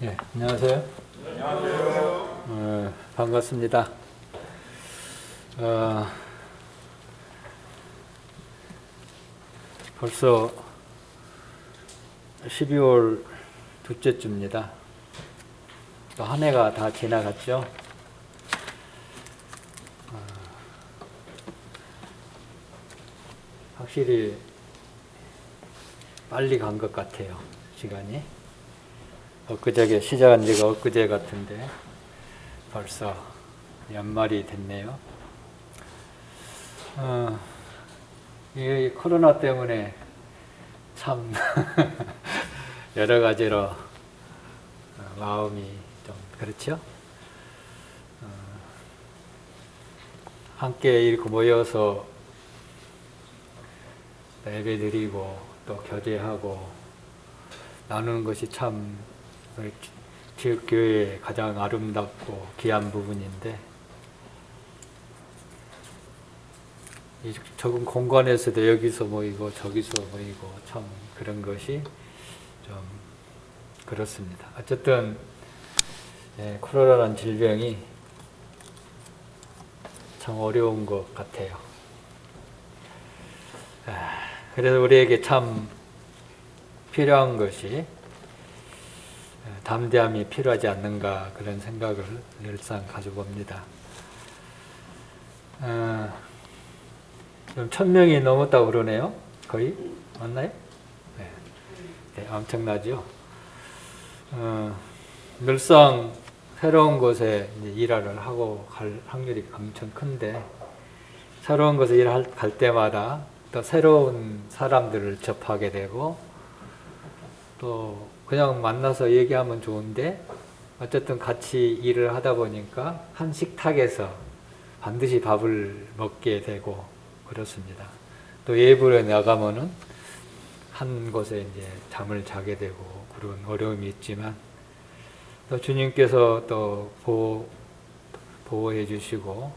예, 안녕하세요. 안녕하세요. 반갑습니다. 벌써 12월 둘째 주입니다. 또 한 해가 다 지나갔죠. 확실히 빨리 간 것 같아요, 시간이. 엊그저께 시작한 지가 엊그제 같은데 벌써 연말이 됐네요. 이 코로나 때문에 참 여러 가지로 마음이 좀 그렇죠. 함께 이렇게 모여서 예배 드리고 또 교제하고 나누는 것이 참 지역교회의 가장 아름답고 귀한 부분인데, 이 적은 공간에서도 여기서 모이고 저기서 모이고 참 그런 것이 좀 그렇습니다. 어쨌든 코로나라는 질병이 참 어려운 것 같아요. 그래서 우리에게 참 필요한 것이 담대함이 필요하지 않는가, 그런 생각을 늘상 가져봅니다. 좀 1000명이 넘었다고 그러네요. 거의? 맞나요? 네, 엄청나죠? 늘상 새로운 곳에 이제 일을 하고 갈 확률이 엄청 큰데, 새로운 곳에 일할 때마다 또 새로운 사람들을 접하게 되고, 또 그냥 만나서 얘기하면 좋은데 어쨌든 같이 일을 하다 보니까 한 식탁에서 반드시 밥을 먹게 되고 그렇습니다. 또 예불에 나가면은 한 곳에 이제 잠을 자게 되고 그런 어려움이 있지만, 또 주님께서 또 보호해 주시고,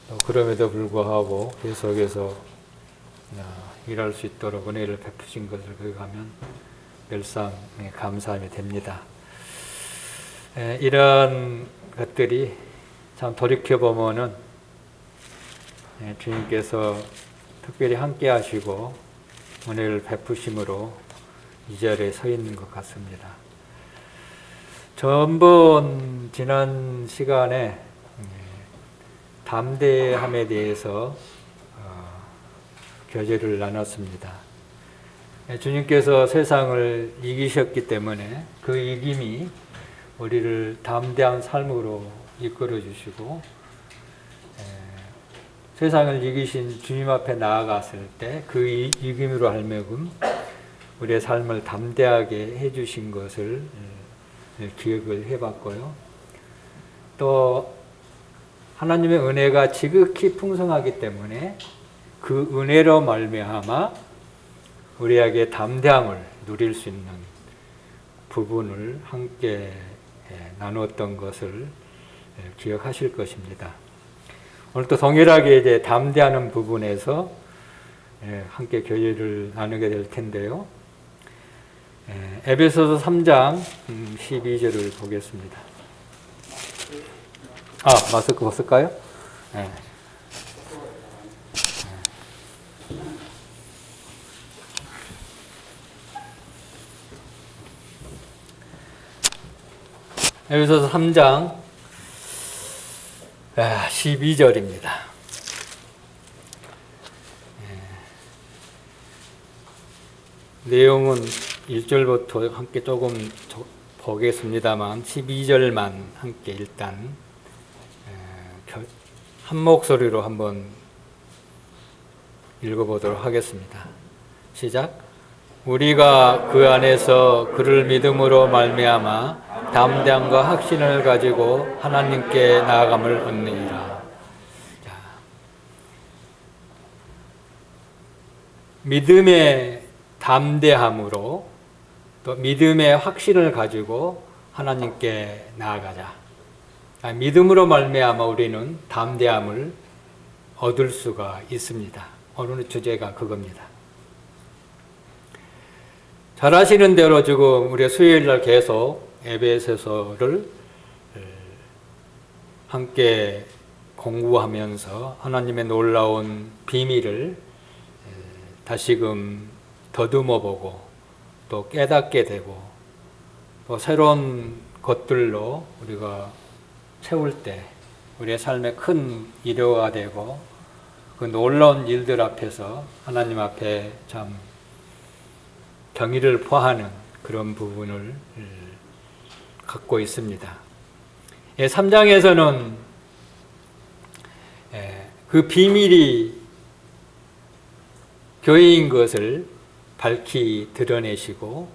또 그럼에도 불구하고 계속해서 일할 수 있도록 은혜를 베푸신 것을 기억하면 늘상 감사함이 됩니다. 이런 것들이 참 돌이켜보면은 주님께서 특별히 함께 하시고 은혜를 베푸심으로 이 자리에 서 있는 것 같습니다. 전번 지난 시간에 담대함에 대해서 교제를 나눴습니다. 주님께서 세상을 이기셨기 때문에 그 이김이 우리를 담대한 삶으로 이끌어 주시고, 세상을 이기신 주님 앞에 나아갔을 때 그 이김으로 할매금 우리의 삶을 담대하게 해주신 것을 기억을 해봤고요. 또 하나님의 은혜가 지극히 풍성하기 때문에 그 은혜로 말미암아 우리에게 담대함을 누릴 수 있는 부분을 함께 나누었던 것을 기억하실 것입니다. 오늘 또 동일하게 이제 담대하는 부분에서 함께 교제를 나누게 될 텐데요. 에베소서 3장 12절을 보겠습니다. 마스크 벗을까요? 네. 에베소서 3장 12절입니다. 내용은 1절부터 함께 조금 보겠습니다만 12절만 함께 일단 한 목소리로 한번 읽어보도록 하겠습니다. 시작. 우리가 그 안에서 그를 믿음으로 말미암아 담대함과 확신을 가지고 하나님께 나아감을 얻느니라. 믿음의 담대함으로 또 믿음의 확신을 가지고 하나님께 나아가자. 믿음으로 말미암아 우리는 담대함을 얻을 수가 있습니다. 오늘 주제가 그겁니다. 잘 아시는 대로 지금 우리 수요일 날 계속 에베소서를 함께 공부하면서 하나님의 놀라운 비밀을 다시금 더듬어 보고 또 깨닫게 되고 또 새로운 것들로 우리가 채울 때 우리의 삶에 큰 위로가 되고 그 놀라운 일들 앞에서 하나님 앞에 참 경의를 표하는 그런 부분을 갖고 있습니다. 3장에서는 그 비밀이 교회인 것을 밝히 드러내시고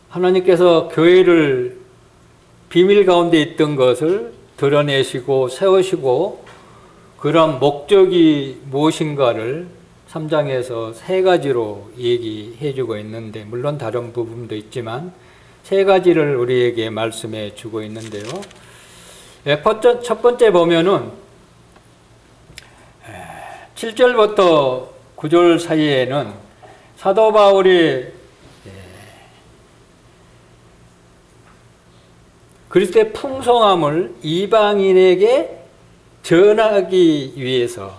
하나님께서 교회를 비밀 가운데 있던 것을 드러내시고 세우시고 그런 목적이 무엇인가를 3장에서 세 가지로 얘기해 주고 있는데 물론 다른 부분도 있지만 세 가지를 우리에게 말씀해 주고 있는데요. 첫 번째 보면은 7절부터 9절 사이에는 사도 바울이 그리스도의 풍성함을 이방인에게 전하기 위해서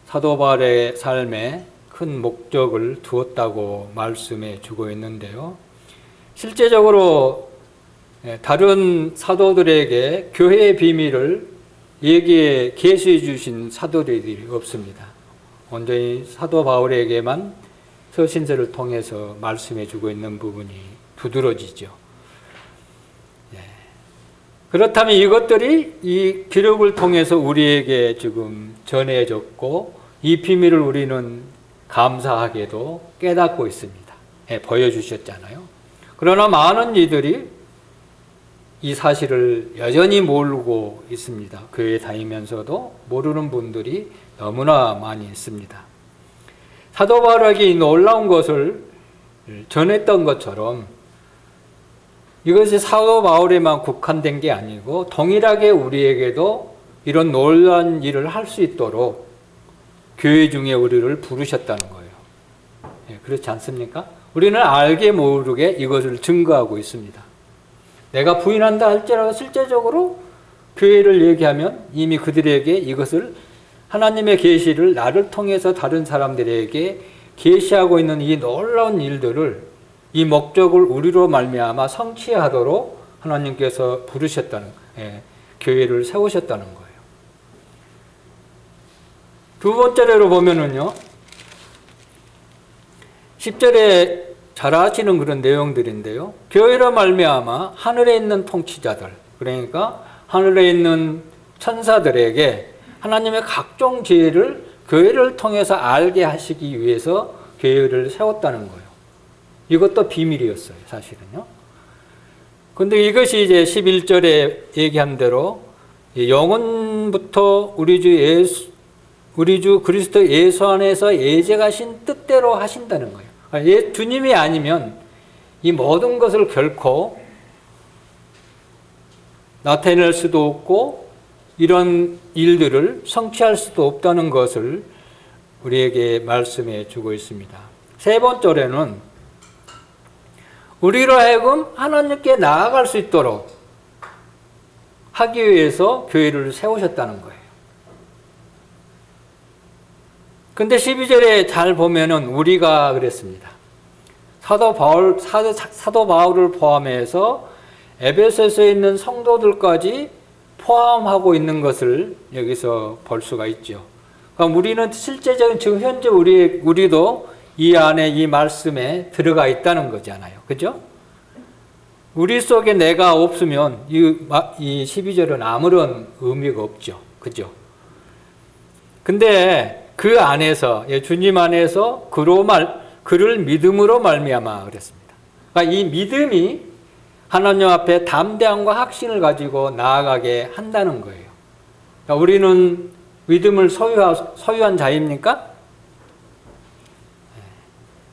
사도 바울의 삶에 큰 목적을 두었다고 말씀해 주고 있는데요. 실제적으로 다른 사도들에게 교회의 비밀을 얘기해 계시해 주신 사도들이 없습니다. 온전히 사도 바울에게만 서신서를 통해서 말씀해 주고 있는 부분이 두드러지죠. 그렇다면 이것들이 이 기록을 통해서 우리에게 지금 전해졌고 이 비밀을 우리는 감사하게도 깨닫고 있습니다. 보여주셨잖아요. 그러나 많은 이들이 이 사실을 여전히 모르고 있습니다. 교회에 다니면서도 모르는 분들이 너무나 많이 있습니다. 사도 바울에게 이 놀라운 것을 전했던 것처럼 이것이 사도 바울에만 국한된 게 아니고 동일하게 우리에게도 이런 놀라운 일을 할 수 있도록 교회 중에 우리를 부르셨다는 거예요. 그렇지 않습니까? 우리는 알게 모르게 이것을 증거하고 있습니다. 내가 부인한다 할지라도 실제적으로 교회를 얘기하면 이미 그들에게 이것을 하나님의 계시를 나를 통해서 다른 사람들에게 계시하고 있는 이 놀라운 일들을 이 목적을 우리로 말미암아 성취하도록 하나님께서 부르셨다는 교회를 세우셨다는 거예요. 두 번째로 보면은요. 10절에 잘 아시는 그런 내용들인데요. 교회로 말미암아 하늘에 있는 통치자들, 그러니까 하늘에 있는 천사들에게 하나님의 각종 지혜를 교회를 통해서 알게 하시기 위해서 교회를 세웠다는 거예요. 이것도 비밀이었어요, 사실은요. 근데 이것이 이제 11절에 얘기한 대로 영원부터 우리 주 그리스도 예수 안에서 예정하신 뜻대로 하신다는 거예요. 주님이 아니면 이 모든 것을 결코 나타낼 수도 없고 이런 일들을 성취할 수도 없다는 것을 우리에게 말씀해 주고 있습니다. 세 번째로는 우리로 하여금 하나님께 나아갈 수 있도록 하기 위해서 교회를 세우셨다는 거예요. 근데 12절에 잘 보면은 우리가 그랬습니다. 사도 바울을 포함해서 에베소서에 있는 성도들까지 포함하고 있는 것을 여기서 볼 수가 있죠. 그러니까 우리는 실제적인 지금 현재 우리도 이 안에 이 말씀에 들어가 있다는 거잖아요. 그죠? 우리 속에 내가 없으면 이 12절은 아무런 의미가 없죠. 그죠? 근데 그 안에서 주님 안에서 그를 믿음으로 말미암아 그랬습니다. 그러니까 이 믿음이 하나님 앞에 담대함과 확신을 가지고 나아가게 한다는 거예요. 그러니까 우리는 믿음을 소유한 자입니까?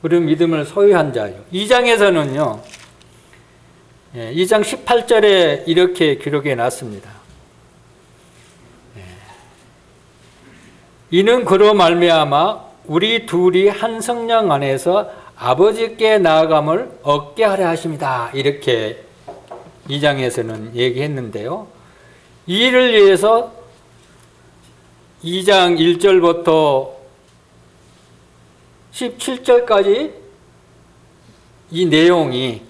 우리는 믿음을 소유한 자예요. 2장에서는요. 2장 18절에 이렇게 기록해 놨습니다. 이는 그로 말미암아 우리 둘이 한 성령 안에서 아버지께 나아감을 얻게 하려 하십니다. 이렇게 2장에서는 얘기했는데요. 이 일을 위해서 2장 1절부터 17절까지 이 내용이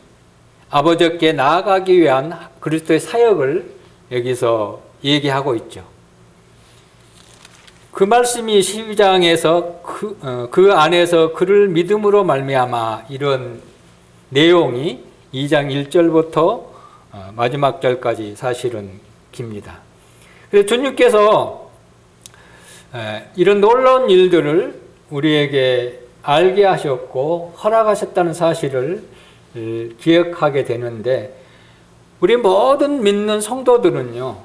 아버지께 나아가기 위한 그리스도의 사역을 여기서 얘기하고 있죠. 그 말씀이 12장에서 그 안에서 그를 믿음으로 말미암아 이런 내용이 2장 1절부터 마지막 절까지 사실은 깁니다. 그래서 주님께서 이런 놀라운 일들을 우리에게 알게 하셨고 허락하셨다는 사실을 기억하게 되는데, 우리 모든 믿는 성도들은요,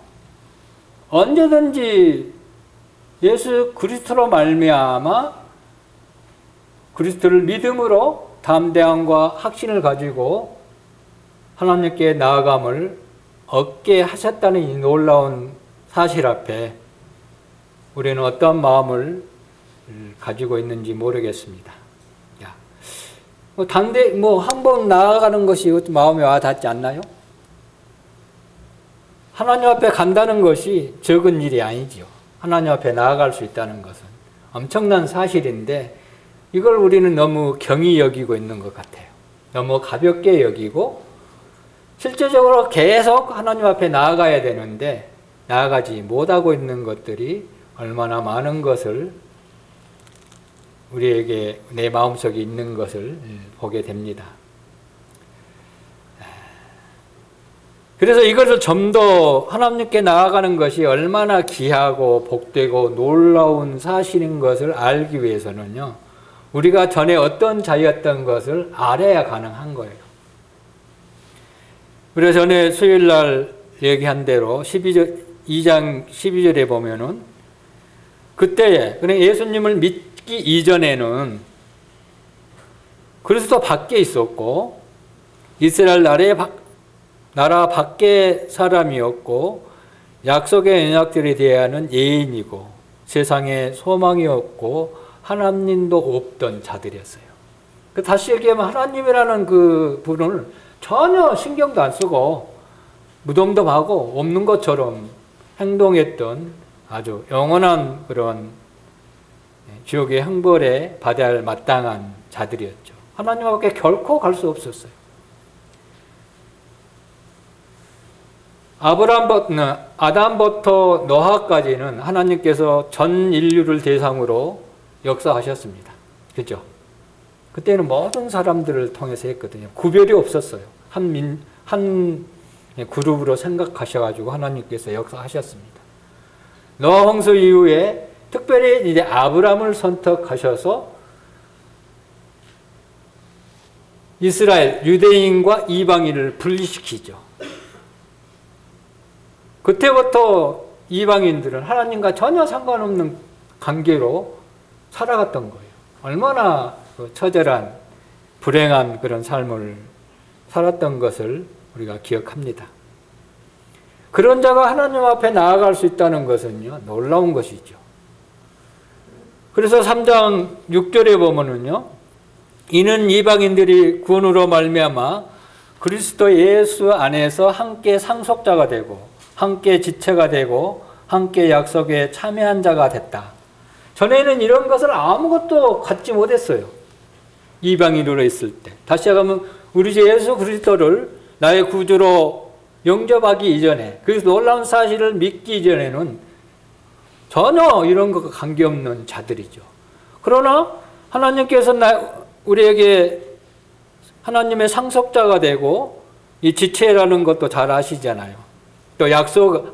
언제든지 예수 그리스도로 말미암아 그리스도를 믿음으로 담대함과 확신을 가지고 하나님께 나아감을 얻게 하셨다는 이 놀라운 사실 앞에 우리는 어떤 마음을 가지고 있는지 모르겠습니다. 한 번 나아가는 것이 마음에 와 닿지 않나요? 하나님 앞에 간다는 것이 적은 일이 아니지요. 하나님 앞에 나아갈 수 있다는 것은 엄청난 사실인데, 이걸 우리는 너무 경히 여기고 있는 것 같아요. 너무 가볍게 여기고, 실제적으로 계속 하나님 앞에 나아가야 되는데 나아가지 못하고 있는 것들이 얼마나 많은 것을 우리에게 내 마음속에 있는 것을 보게 됩니다. 그래서 이것을 좀 더 하나님께 나아가는 것이 얼마나 귀하고 복되고 놀라운 사실인 것을 알기 위해서는요, 우리가 전에 어떤 자였던 것을 알아야 가능한 거예요. 그래서 전에 수요일날 얘기한 대로 2장 12절에 보면은, 그때에 그냥 예수님을 믿기 이전에는 그리스도 밖에 있었고 이스라엘 나라 밖의 사람이었고 약속의 언약들에 대한 예인이고 세상에 소망이 없고 하나님도 없던 자들이었어요. 다시 얘기하면 하나님이라는 그 분을 전혀 신경도 안 쓰고 무덤덤하고 없는 것처럼 행동했던 아주 영원한 그런 지옥의 형벌에 받아야 할 마땅한 자들이었죠. 하나님 앞에 결코 갈 수 없었어요. 아담부터 노아까지는 하나님께서 전 인류를 대상으로 역사하셨습니다. 그죠? 그때는 모든 사람들을 통해서 했거든요. 구별이 없었어요. 한 그룹으로 생각하셔가지고 하나님께서 역사하셨습니다. 노아 홍수 이후에 특별히 이제 아브람을 선택하셔서 이스라엘, 유대인과 이방인을 분리시키죠. 그때부터 이방인들은 하나님과 전혀 상관없는 관계로 살아갔던 거예요. 얼마나 처절한, 불행한 그런 삶을 살았던 것을 우리가 기억합니다. 그런 자가 하나님 앞에 나아갈 수 있다는 것은요, 놀라운 것이죠. 그래서 3장 6절에 보면은요, 이는 이방인들이 구원으로 말미암아 그리스도 예수 안에서 함께 상속자가 되고 함께 지체가 되고 함께 약속에 참여한 자가 됐다. 전에는 이런 것을 아무것도 갖지 못했어요. 이방인으로 있을 때. 다시 하면 우리 주 예수 그리스도를 나의 구주로 영접하기 이전에, 그래서 놀라운 사실을 믿기 이전에는 전혀 이런 것과 관계없는 자들이죠. 그러나 하나님께서 우리에게 하나님의 상속자가 되고 이 지체라는 것도 잘 아시잖아요. 또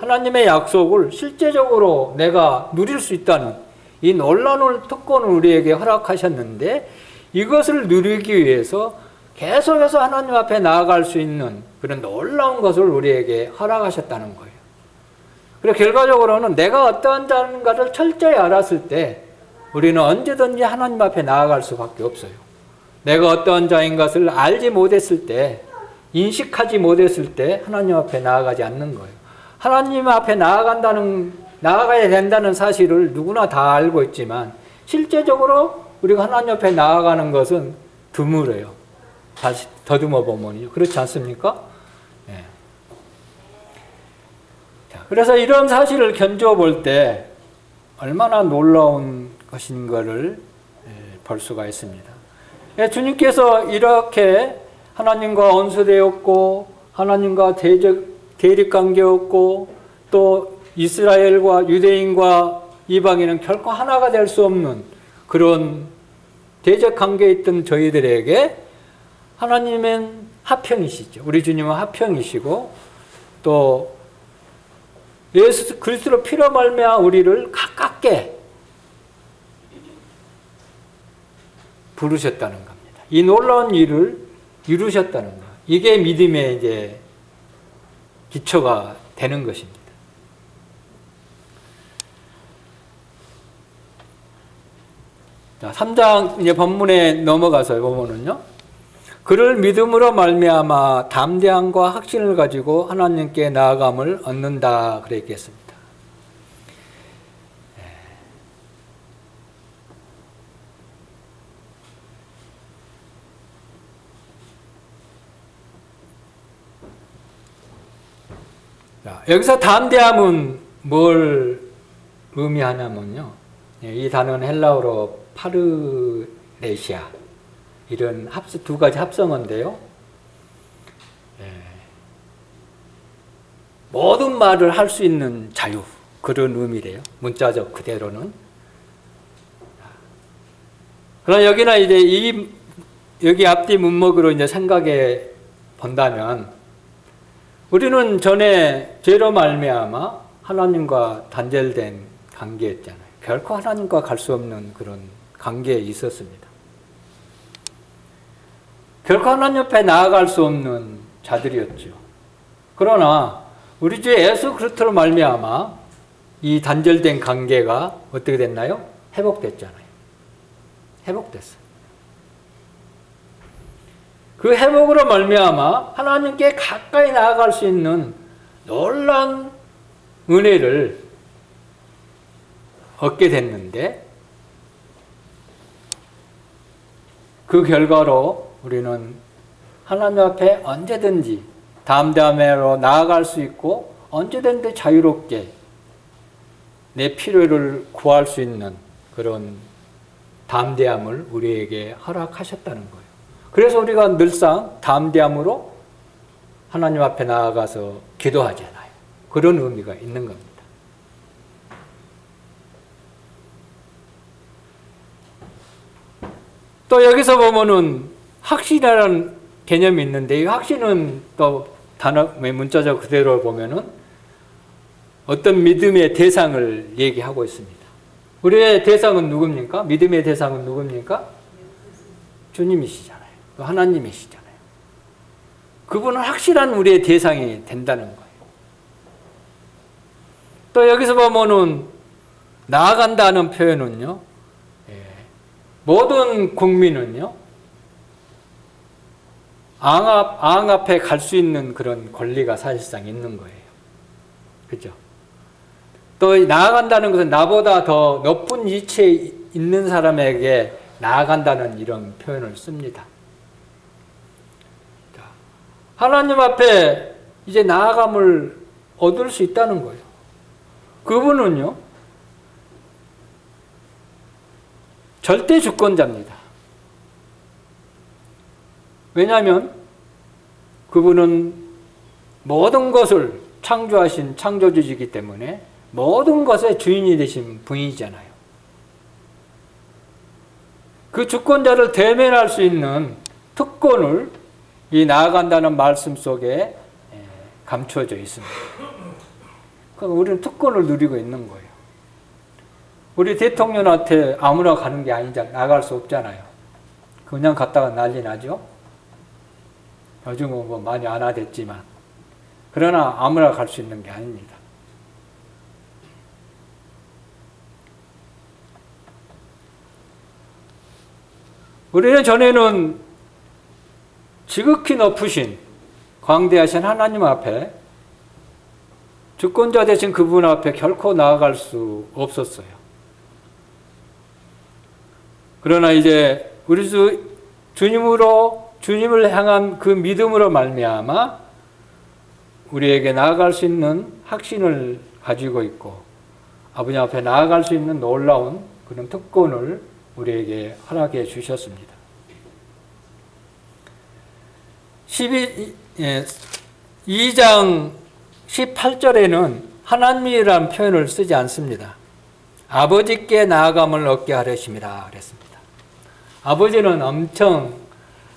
하나님의 약속을 실제적으로 내가 누릴 수 있다는 이 놀라운 특권을 우리에게 허락하셨는데, 이것을 누리기 위해서 계속해서 하나님 앞에 나아갈 수 있는 그런 놀라운 것을 우리에게 허락하셨다는 거예요. 그리고 결과적으로는 내가 어떠한 자인가를 철저히 알았을 때 우리는 언제든지 하나님 앞에 나아갈 수밖에 없어요. 내가 어떠한 자인 것을 알지 못했을 때, 인식하지 못했을 때 하나님 앞에 나아가지 않는 거예요. 하나님 앞에 나아가야 된다는 사실을 누구나 다 알고 있지만 실제적으로 우리가 하나님 앞에 나아가는 것은 드물어요. 다시 더듬어 보면요. 그렇지 않습니까? 예. 그래서 이런 사실을 견주어 볼 때 얼마나 놀라운 것인가를 볼 수가 있습니다. 주님께서 이렇게 하나님과 원수되었고 하나님과 대립관계였고 또 이스라엘과 유대인과 이방인은 결코 하나가 될 수 없는 그런 대적관계에 있던 저희들에게 하나님은 화평이시죠. 우리 주님은 화평이시고 또 예수 그리스도로 피로 말미암아 우리를 가깝게 부르셨다는 겁니다. 이 놀라운 일을 이루셨다는 것. 이게 믿음의 이제 기초가 되는 것입니다. 자, 3장 이제 본문에 넘어가서 보면은요. 그를 믿음으로 말미암아 담대함과 확신을 가지고 하나님께 나아감을 얻는다 그랬겠습니다. 자, 여기서 담대함은 뭘 의미하냐면요. 이 단어는 헬라어로 파르레시아 이런 두 가지 합성어인데요. 모든 말을 할 수 있는 자유 그런 의미래요. 문자적 그대로는. 그러나 여기나 이제 여기 앞뒤 문맥으로 이제 생각해 본다면 우리는 전에 죄로 말미암아 하나님과 단절된 관계였잖아요. 결코 하나님과 갈 수 없는 그런 관계에 있었습니다. 결코 하나님 옆에 나아갈 수 없는 자들이었죠. 그러나 우리 주 예수 그리스도로 말미암아 이 단절된 관계가 어떻게 됐나요? 회복됐잖아요. 회복됐어요. 그 회복으로 말미암아 하나님께 가까이 나아갈 수 있는 놀라운 은혜를 얻게 됐는데 그 결과로 우리는 하나님 앞에 언제든지 담대함으로 나아갈 수 있고 언제든지 자유롭게 내 필요를 구할 수 있는 그런 담대함을 우리에게 허락하셨다는 거예요. 그래서 우리가 늘상 담대함으로 하나님 앞에 나아가서 기도하잖아요. 그런 의미가 있는 겁니다. 또 여기서 보면은 확신이라는 개념이 있는데 이 확신은 또 단어 문자적 그대로 보면은 어떤 믿음의 대상을 얘기하고 있습니다. 우리의 대상은 누굽니까? 믿음의 대상은 누굽니까? 주님이시잖아요. 또 하나님이시잖아요. 그분은 확실한 우리의 대상이 된다는 거예요. 또 여기서 보면은 나아간다는 표현은요. 모든 국민은요. 앙 앞에 갈 수 있는 그런 권리가 사실상 있는 거예요. 그죠? 또 나아간다는 것은 나보다 더 높은 위치에 있는 사람에게 나아간다는 이런 표현을 씁니다. 하나님 앞에 이제 나아감을 얻을 수 있다는 거예요. 그분은요, 절대 주권자입니다. 왜냐하면 그분은 모든 것을 창조하신 창조주이기 때문에 모든 것의 주인이 되신 분이잖아요. 그 주권자를 대면할 수 있는 특권을 이 나아간다는 말씀 속에 감추어져 있습니다. 그러니까 우리는 특권을 누리고 있는 거예요. 우리 대통령한테 아무나 가는 게 아니잖아요. 나갈 수 없잖아요. 그냥 갔다가 난리 나죠. 요즘은 뭐 많이 완화됐지만 그러나 아무나 갈 수 있는 게 아닙니다. 우리는 전에는 지극히 높으신 광대하신 하나님 앞에 주권자 되신 그분 앞에 결코 나아갈 수 없었어요. 그러나 이제 우리 주님을 향한 그 믿음으로 말미암아 우리에게 나아갈 수 있는 확신을 가지고 있고 아버지 앞에 나아갈 수 있는 놀라운 그런 특권을 우리에게 허락해 주셨습니다. 2장 18절에는 하나님이라는 표현을 쓰지 않습니다. 아버지께 나아감을 얻게 하려심이라 그랬습니다. 아버지는 엄청,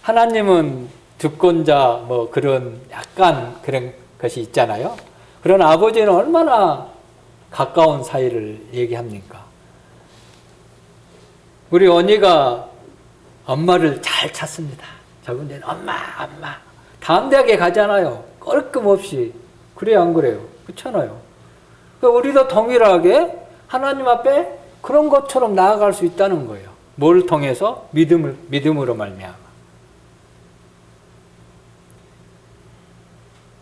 하나님은 주권자 뭐 그런 약간 그런 것이 있잖아요. 그런 아버지는 얼마나 가까운 사이를 얘기합니까? 우리 언니가 엄마를 잘 찾습니다. 저분들은 엄마 다음 대학에 가잖아요. 껄끔없이. 그래요 안 그래요? 그렇잖아요. 그러니까 우리도 동일하게 하나님 앞에 그런 것처럼 나아갈 수 있다는 거예요. 뭘 통해서? 믿음으로 말미암아.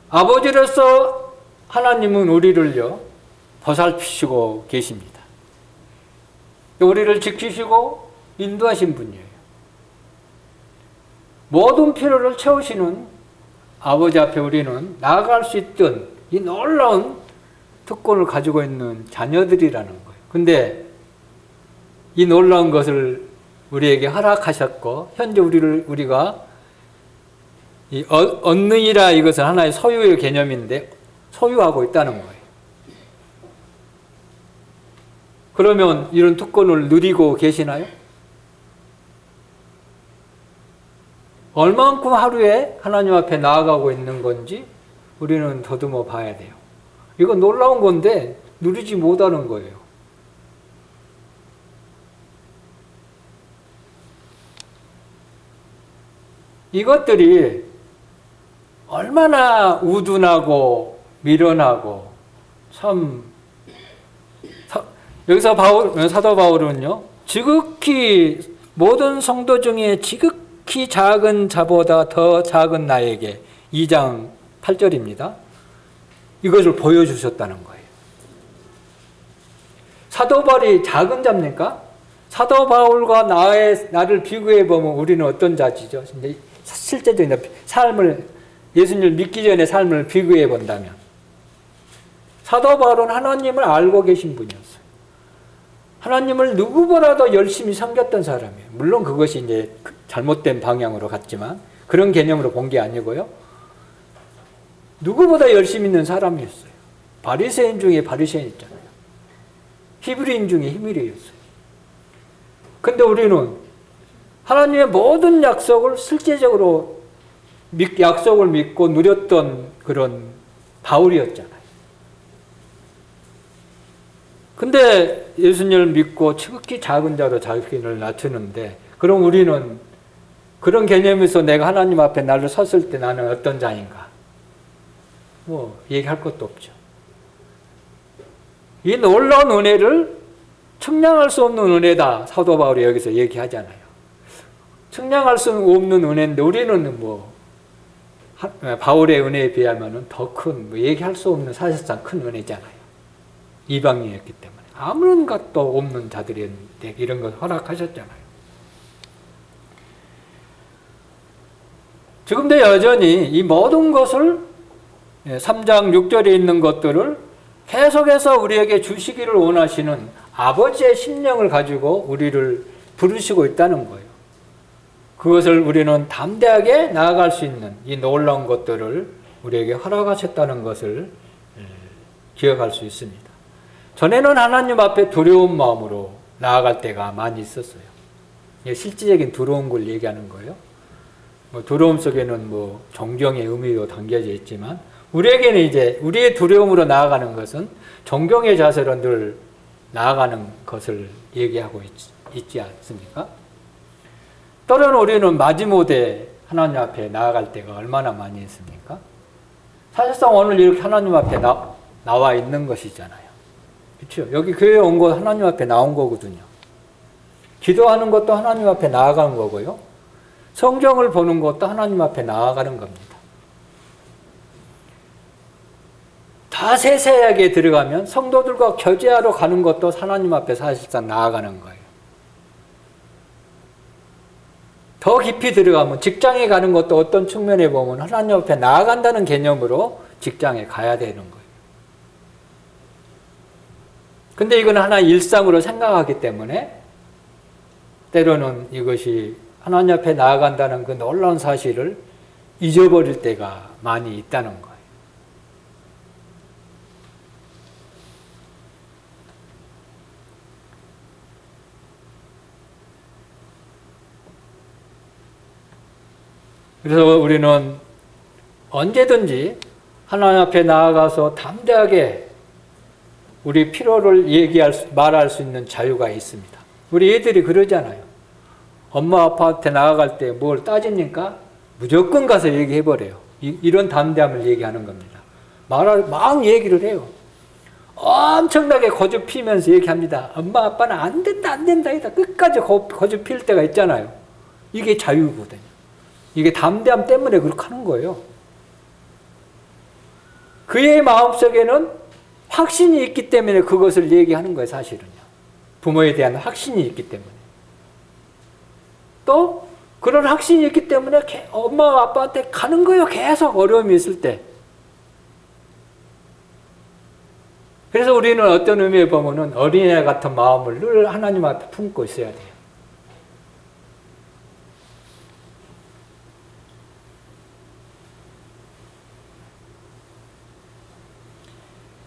아버지로서 하나님은 우리를요 보살피시고 계십니다. 우리를 지키시고 인도하신 분이에요. 모든 필요를 채우시는 아버지 앞에 우리는 나아갈 수 있던 이 놀라운 특권을 가지고 있는 자녀들이라는 거예요. 근데 이 놀라운 것을 우리에게 허락하셨고 현재 우리가 이 얻느니라 이것은 하나의 소유의 개념인데 소유하고 있다는 거예요. 그러면 이런 특권을 누리고 계시나요? 얼만큼 하루에 하나님 앞에 나아가고 있는 건지 우리는 더듬어 봐야 돼요. 이건 놀라운 건데 누리지 못하는 거예요. 이것들이 얼마나 우둔하고 미련하고 참 여기서 사도 바울은요 지극히 모든 성도 중에 지극히 작은 자보다 더 작은 나에게 2장 8절입니다. 이것을 보여주셨다는 거예요. 사도 바울이 작은 자입니까? 사도 바울과 나를 비교해 보면 우리는 어떤 자지죠? 실제적인 삶을 예수님을 믿기 전의 삶을 비교해 본다면 사도 바울은 하나님을 알고 계신 분이었어요. 하나님을 누구보다도 열심히 섬겼던 사람이에요. 물론 그것이 이제 잘못된 방향으로 갔지만 그런 개념으로 본 게 아니고요. 누구보다 열심히 있는 사람이었어요. 바리새인 중에 바리새인 있잖아요. 히브리인 중에 히브리였어요. 근데 우리는 하나님의 모든 약속을 실제적으로 약속을 믿고 누렸던 그런 바울이었잖아요. 근데 예수님을 믿고 지극히 작은 자로 자기를 낮추는데 그럼 우리는 그런 개념에서 내가 하나님 앞에 나를 섰을 때 나는 어떤 자인가? 뭐 얘기할 것도 없죠. 이 놀라운 은혜를 측량할 수 없는 은혜다. 사도 바울이 여기서 얘기하잖아요. 측량할 수 없는 은혜인데 우리는 뭐 바울의 은혜에 비하면 더 큰 얘기할 수 없는 사실상 큰 은혜잖아요. 이방인이었기 때문에 아무런 것도 없는 자들이었는데 이런 걸 허락하셨잖아요. 지금도 여전히 이 모든 것을 3장 6절에 있는 것들을 계속해서 우리에게 주시기를 원하시는 아버지의 심령을 가지고 우리를 부르시고 있다는 거예요. 그것을 우리는 담대하게 나아갈 수 있는 이 놀라운 것들을 우리에게 허락하셨다는 것을 기억할 수 있습니다. 전에는 하나님 앞에 두려운 마음으로 나아갈 때가 많이 있었어요. 실질적인 두려운 걸 얘기하는 거예요. 두려움 속에는 존경의 의미도 담겨져 있지만 우리에게는 이제 우리의 두려움으로 나아가는 것은 존경의 자세로 늘 나아가는 것을 얘기하고 있지 않습니까? 때로는 우리는 마지못해 하나님 앞에 나아갈 때가 얼마나 많이 있습니까? 사실상 오늘 이렇게 하나님 앞에 나와 있는 것이잖아요. 그렇죠? 여기 교회에 온 거 하나님 앞에 나온 거거든요. 기도하는 것도 하나님 앞에 나아가는 거고요. 성경을 보는 것도 하나님 앞에 나아가는 겁니다. 다 세세하게 들어가면 성도들과 교제하러 가는 것도 하나님 앞에 사실상 나아가는 거예요. 더 깊이 들어가면 직장에 가는 것도 어떤 측면에 보면 하나님 앞에 나아간다는 개념으로 직장에 가야 되는 거예요. 근데 이건 하나의 일상으로 생각하기 때문에 때로는 이것이 하나님 앞에 나아간다는 그 놀라운 사실을 잊어버릴 때가 많이 있다는 거예요. 그래서 우리는 언제든지 하나님 앞에 나아가서 담대하게 우리 필요를 말할 수 있는 자유가 있습니다. 우리 애들이 그러잖아요. 엄마 아빠한테 나아갈 때 뭘 따집니까? 무조건 가서 얘기해버려요. 이런 담대함을 얘기하는 겁니다. 막 얘기를 해요. 엄청나게 거짓 피면서 얘기합니다. 엄마 아빠는 안 된다 안 된다 이다 끝까지 거짓 필 때가 있잖아요. 이게 자유거든요. 이게 담대함 때문에 그렇게 하는 거예요. 그의 마음속에는 확신이 있기 때문에 그것을 얘기하는 거예요. 사실은요. 부모에 대한 확신이 있기 때문에. 또 그런 확신이 있기 때문에 엄마 아빠한테 가는 거예요. 계속 어려움이 있을 때. 그래서 우리는 어떤 의미에 보면은 어린애 같은 마음을 늘 하나님 앞에 품고 있어야 돼요.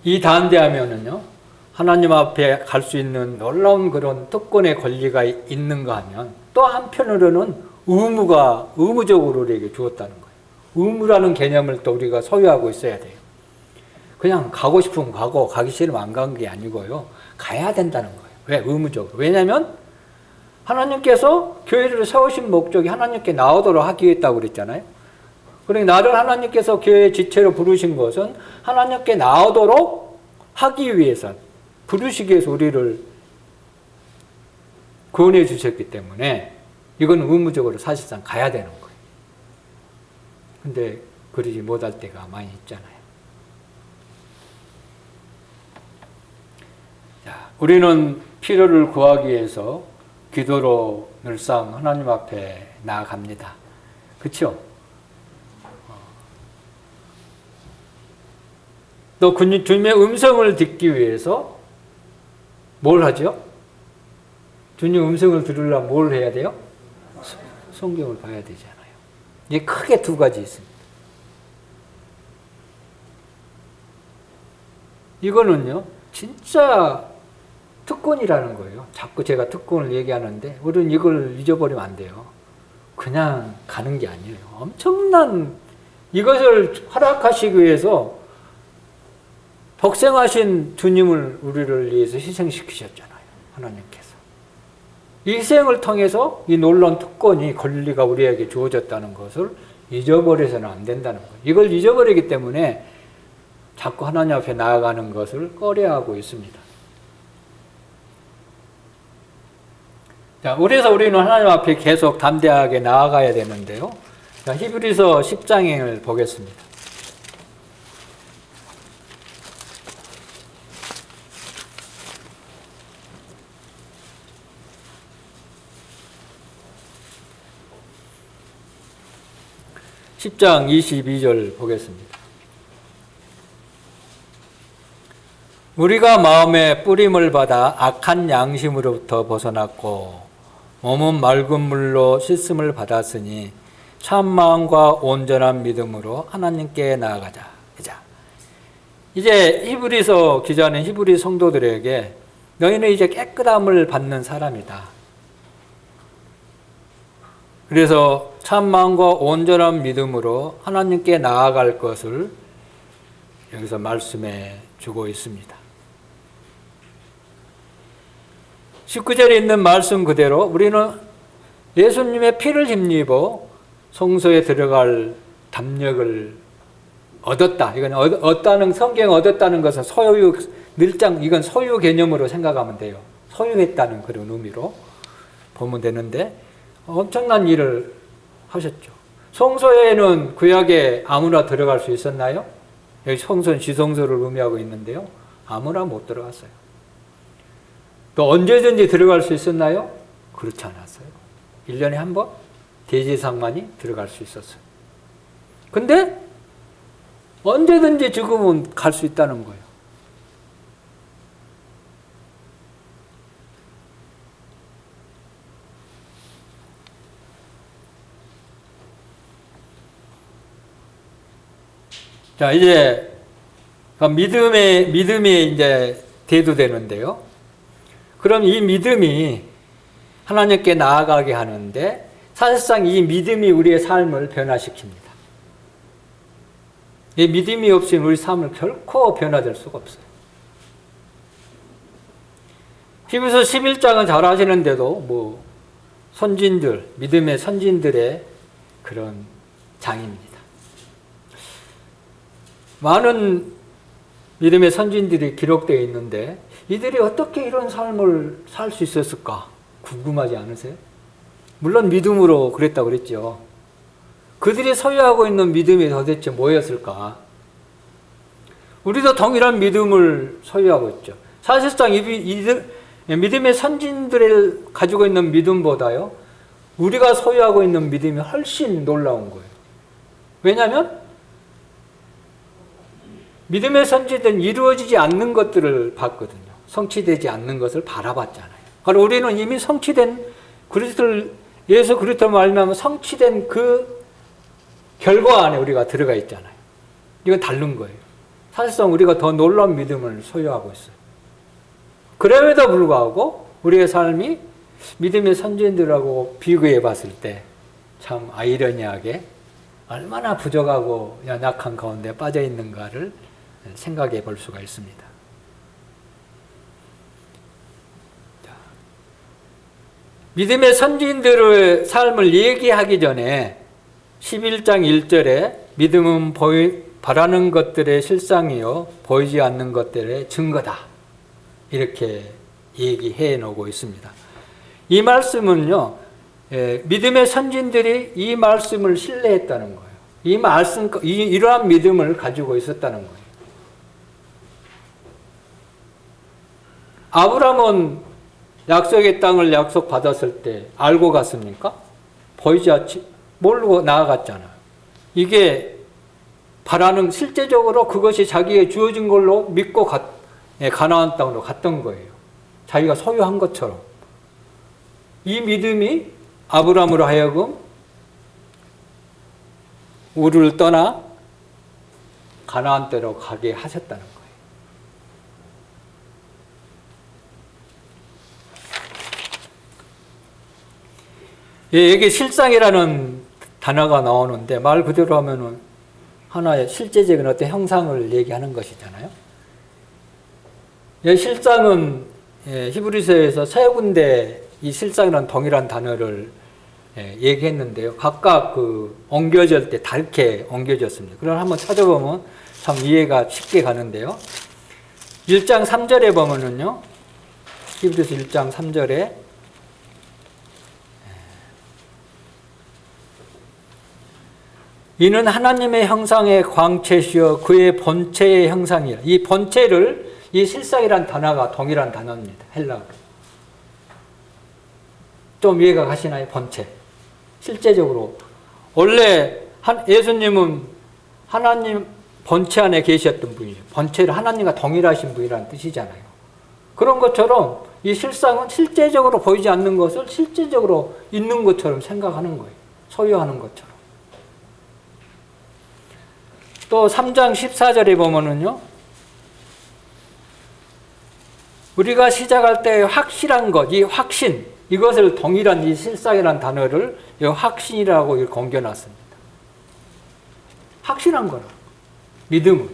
이 담대하면은요, 하나님 앞에 갈 수 있는 놀라운 그런 특권의 권리가 있는가 하면 또 한편으로는 의무적으로 우리에게 주었다는 거예요. 의무라는 개념을 또 우리가 소유하고 있어야 돼요. 그냥 가고 싶으면 가고 가기 싫으면 안 가는 게 아니고요. 가야 된다는 거예요. 왜? 의무적으로. 왜냐하면 하나님께서 교회를 세우신 목적이 하나님께 나오도록 하기 위했다고 그랬잖아요. 그러니까 나를 하나님께서 교회의 지체로 부르신 것은 하나님께 나오도록 하기 위해서, 부르시기 위해서 우리를 구원해 주셨기 때문에 이건 의무적으로 사실상 가야 되는 거예요. 근데 그러지 못할 때가 많이 있잖아요. 자, 우리는 필요를 구하기 위해서 기도로 늘상 하나님 앞에 나아갑니다. 그렇죠? 또 주님의 음성을 듣기 위해서 뭘 하죠? 주님 음성을 들으려면 뭘 해야 돼요? 성경을 봐야 되잖아요. 이게 크게 두 가지 있습니다. 이거는요, 진짜 특권이라는 거예요. 자꾸 제가 특권을 얘기하는데 우리는 이걸 잊어버리면 안 돼요. 그냥 가는 게 아니에요. 엄청난 이것을 허락하시기 위해서 독생하신 주님을 우리를 위해서 희생시키셨잖아요. 하나님께서. 이 희생을 통해서 이 놀라운 특권이, 권리가 우리에게 주어졌다는 것을 잊어버려서는 안 된다는 거예요. 이걸 잊어버리기 때문에 자꾸 하나님 앞에 나아가는 것을 꺼려하고 있습니다. 자, 그래서 우리는 하나님 앞에 계속 담대하게 나아가야 되는데요. 자, 히브리서 10장을 보겠습니다. (10장) 22절 보겠습니다. 우리가 마음에 뿌림을 받아 악한 양심으로부터 벗어났고 몸은 맑은 물로 씻음을 받았으니 참 마음과 온전한 믿음으로 하나님께 나아가자. 이제 히브리서 기자는 히브리 성도들에게 너희는 이제 깨끗함을 받는 사람이다. 그래서 참 마음과 온전한 믿음으로 하나님께 나아갈 것을 여기서 말씀해 주고 있습니다. 19절에 있는 말씀 그대로 우리는 예수님의 피를 힘입어 성소에 들어갈 담력을 얻었다. 이건 얻다는, 성경에 얻었다는 것은 소유, 늘장, 이건 소유 개념으로 생각하면 돼요. 소유했다는 그런 의미로 보면 되는데 엄청난 일을 하셨죠. 성소에는 구약에 아무나 들어갈 수 있었나요? 여기 성소는 지성소를 의미하고 있는데요. 아무나 못 들어갔어요. 또 언제든지 들어갈 수 있었나요? 그렇지 않았어요. 1년에 한 번 대제사장만이 들어갈 수 있었어요. 근데 언제든지 죽으면 갈 수 있다는 거예요. 자, 이제 믿음이 이제 대두되는데요. 그럼 이 믿음이 하나님께 나아가게 하는데 사실상 이 믿음이 우리의 삶을 변화시킵니다. 이 믿음이 없이는 우리 삶은 결코 변화될 수가 없어요. 히브리서 11장은 잘 아시는데도 선진들, 믿음의 선진들의 그런 장입니다. 많은 믿음의 선진들이 기록되어 있는데 이들이 어떻게 이런 삶을 살 수 있었을까 궁금하지 않으세요? 물론 믿음으로 그랬다고 그랬죠. 그들이 소유하고 있는 믿음이 도대체 뭐였을까? 우리도 동일한 믿음을 소유하고 있죠. 사실상 믿음의 선진들을 가지고 있는 믿음보다요, 우리가 소유하고 있는 믿음이 훨씬 놀라운 거예요. 왜냐하면 믿음의 선진들은 이루어지지 않는 것들을 봤거든요. 성취되지 않는 것을 바라봤잖아요. 그리고 우리는 이미 성취된 예수 그리스도를 말미암아 성취된 그 결과 안에 우리가 들어가 있잖아요. 이건 다른 거예요. 사실상 우리가 더 놀라운 믿음을 소유하고 있어요. 그럼에도 불구하고 우리의 삶이 믿음의 선진들하고 비교해 봤을 때 참 아이러니하게 얼마나 부족하고 연약한 가운데 빠져 있는가를 생각해 볼 수가 있습니다. 믿음의 선진들의 삶을 얘기하기 전에 11장 1절에 믿음은 바라는 것들의 실상이요 보이지 않는 것들의 증거다, 이렇게 얘기해 놓고 있습니다. 이 말씀은요, 믿음의 선진들이 이 말씀을 신뢰했다는 거예요. 이러한 믿음을 가지고 있었다는 거예요. 아브라함은 약속의 땅을 약속받았을 때 알고 갔습니까? 보이지 않지, 모르고 나아갔잖아요. 이게 실제적으로 그것이 자기에게 주어진 걸로 믿고 가나안 땅으로 갔던 거예요. 자기가 소유한 것처럼. 이 믿음이 아브라함으로 하여금 우르를 떠나 가나안 땅으로 가게 하셨다는 거예요. 여기 실상이라는 단어가 나오는데 말 그대로 하면은 하나의 실제적인 어떤 형상을 얘기하는 것이잖아요. 이 실상은 히브리서에서 세 군데 이 실상이라는 동일한 단어를 얘기했는데요. 각각 옮겨질 때 다르게 옮겨졌습니다. 그걸 한번 찾아보면 참 이해가 쉽게 가는데요. 1장 3절에 보면은요, 히브리서 1장 3절에 이는 하나님의 형상의 광채시여 그의 본체의 형상이라. 이 본체를, 이 실상이란 단어가 동일한 단어입니다. 헬라어로. 좀 이해가 가시나요? 본체. 실제적으로 원래 예수님은 하나님 본체 안에 계셨던 분이에요. 본체를 하나님과 동일하신 분이라는 뜻이잖아요. 그런 것처럼 이 실상은 실제적으로 보이지 않는 것을 실제적으로 있는 것처럼 생각하는 거예요. 소유하는 것처럼. 또 3장 14절에 보면은요, 우리가 시작할 때 확실한 것, 이 확신, 이것을 동일한 이 실상이라는 단어를 이 확신이라고 공겨놨습니다. 확실한 거라. 믿음은.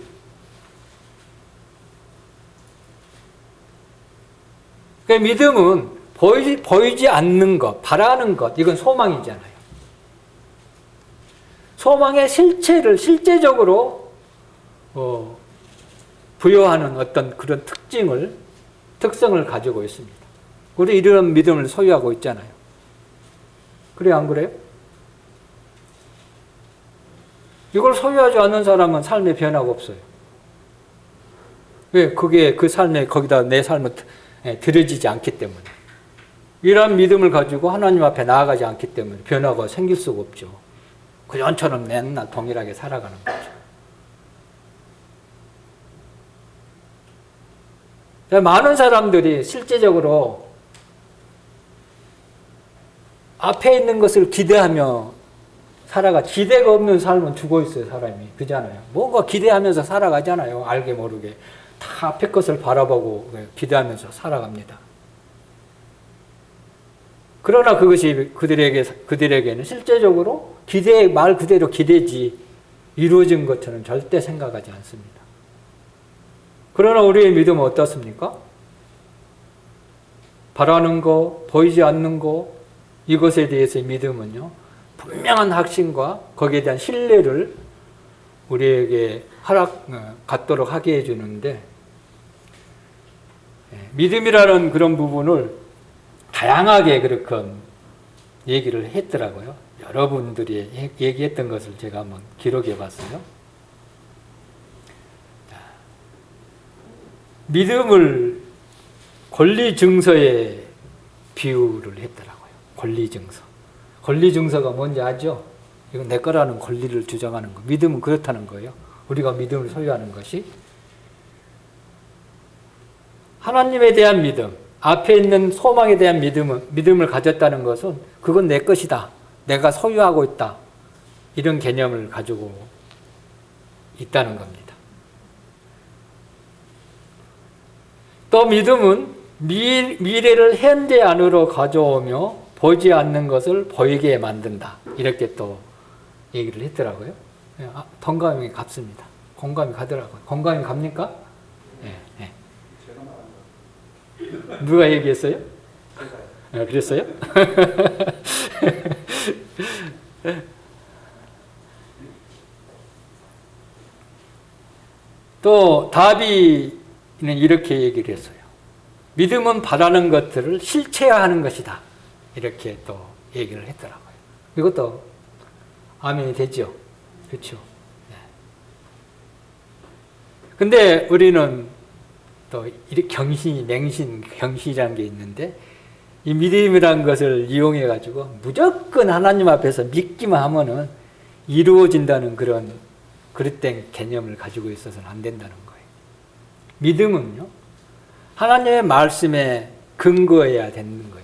그 믿음은 보이지 않는 것, 바라는 것, 이건 소망이잖아요. 소망의 실체를 실제적으로 부여하는 어떤 그런 특성을 가지고 있습니다. 우리 이런 믿음을 소유하고 있잖아요. 그래요, 안 그래요? 이걸 소유하지 않는 사람은 삶의 변화가 없어요. 왜? 그게 그 삶에 거기다 내 삶을 들여지지 않기 때문에. 이런 믿음을 가지고 하나님 앞에 나아가지 않기 때문에 변화가 생길 수가 없죠. 그전처럼 맨날 동일하게 살아가는 거죠. 많은 사람들이 실제적으로 앞에 있는 것을 기대하며 살아가, 기대가 없는 삶은 죽어 있어요, 사람이. 그잖아요. 뭔가 기대하면서 살아가잖아요. 알게 모르게. 다 앞에 것을 바라보고 기대하면서 살아갑니다. 그러나 그것이 그들에게는 실제적으로 말 그대로 기대지 이루어진 것처럼 절대 생각하지 않습니다. 그러나 우리의 믿음은 어떻습니까? 바라는 거, 보이지 않는 거, 이것에 대해서의 믿음은요, 분명한 확신과 거기에 대한 신뢰를 우리에게 갖도록 하게 해주는데, 믿음이라는 그런 부분을 다양하게 그렇게 얘기를 했더라고요. 여러분들이 얘기했던 것을 제가 한번 기록해 봤어요. 믿음을 권리증서에 비유를 했더라고요. 권리증서. 권리증서가 뭔지 아죠? 이건 내 거라는 권리를 주장하는 거. 믿음은 그렇다는 거예요. 우리가 믿음을 소유하는 것이. 하나님에 대한 믿음, 앞에 있는 소망에 대한 믿음을 가졌다는 것은 그건 내 것이다. 내가 소유하고 있다. 이런 개념을 가지고 있다는 겁니다. 또 믿음은 미래를 현재 안으로 가져오며 보지 않는 것을 보이게 만든다. 이렇게 또 얘기를 했더라고요. 동감이 갔습니다. 공감이 가더라고요. 공감이 갑니까? 네, 네. 누가 얘기했어요? 제가요. 그랬어요? 또 다비는 이렇게 얘기를 했어요. 믿음은 바라는 것들을 실체화하는 것이다. 이렇게 또 얘기를 했더라고요. 이것도 아멘이 되죠. 그렇죠. 네. 근데 우리는 또 이렇게 경신이라는 게 있는데, 이 믿음이라는 것을 이용해 가지고 무조건 하나님 앞에서 믿기만 하면은 이루어진다는 그런 그릇된 개념을 가지고 있어서는 안 된다는 거예요. 믿음은요, 하나님의 말씀에 근거해야 되는 거예요.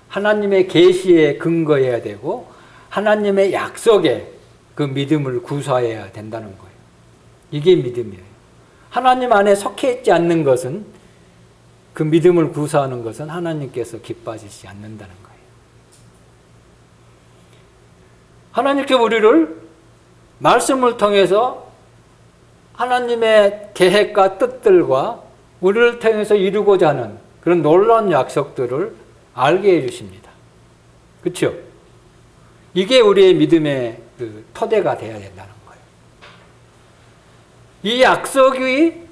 하나님의 계시에 근거해야 되고 하나님의 약속에 그 믿음을 구사해야 된다는 거예요. 이게 믿음이에요. 하나님 안에 속해 있지 않는 것은, 그 믿음을 구사하는 것은 하나님께서 기뻐하시지 않는다는 거예요. 하나님께서 우리를 말씀을 통해서 하나님의 계획과 뜻들과 우리를 통해서 이루고자 하는 그런 놀라운 약속들을 알게 해주십니다. 그렇죠? 이게 우리의 믿음의 그 토대가 되어야 된다는 거예요. 이 약속이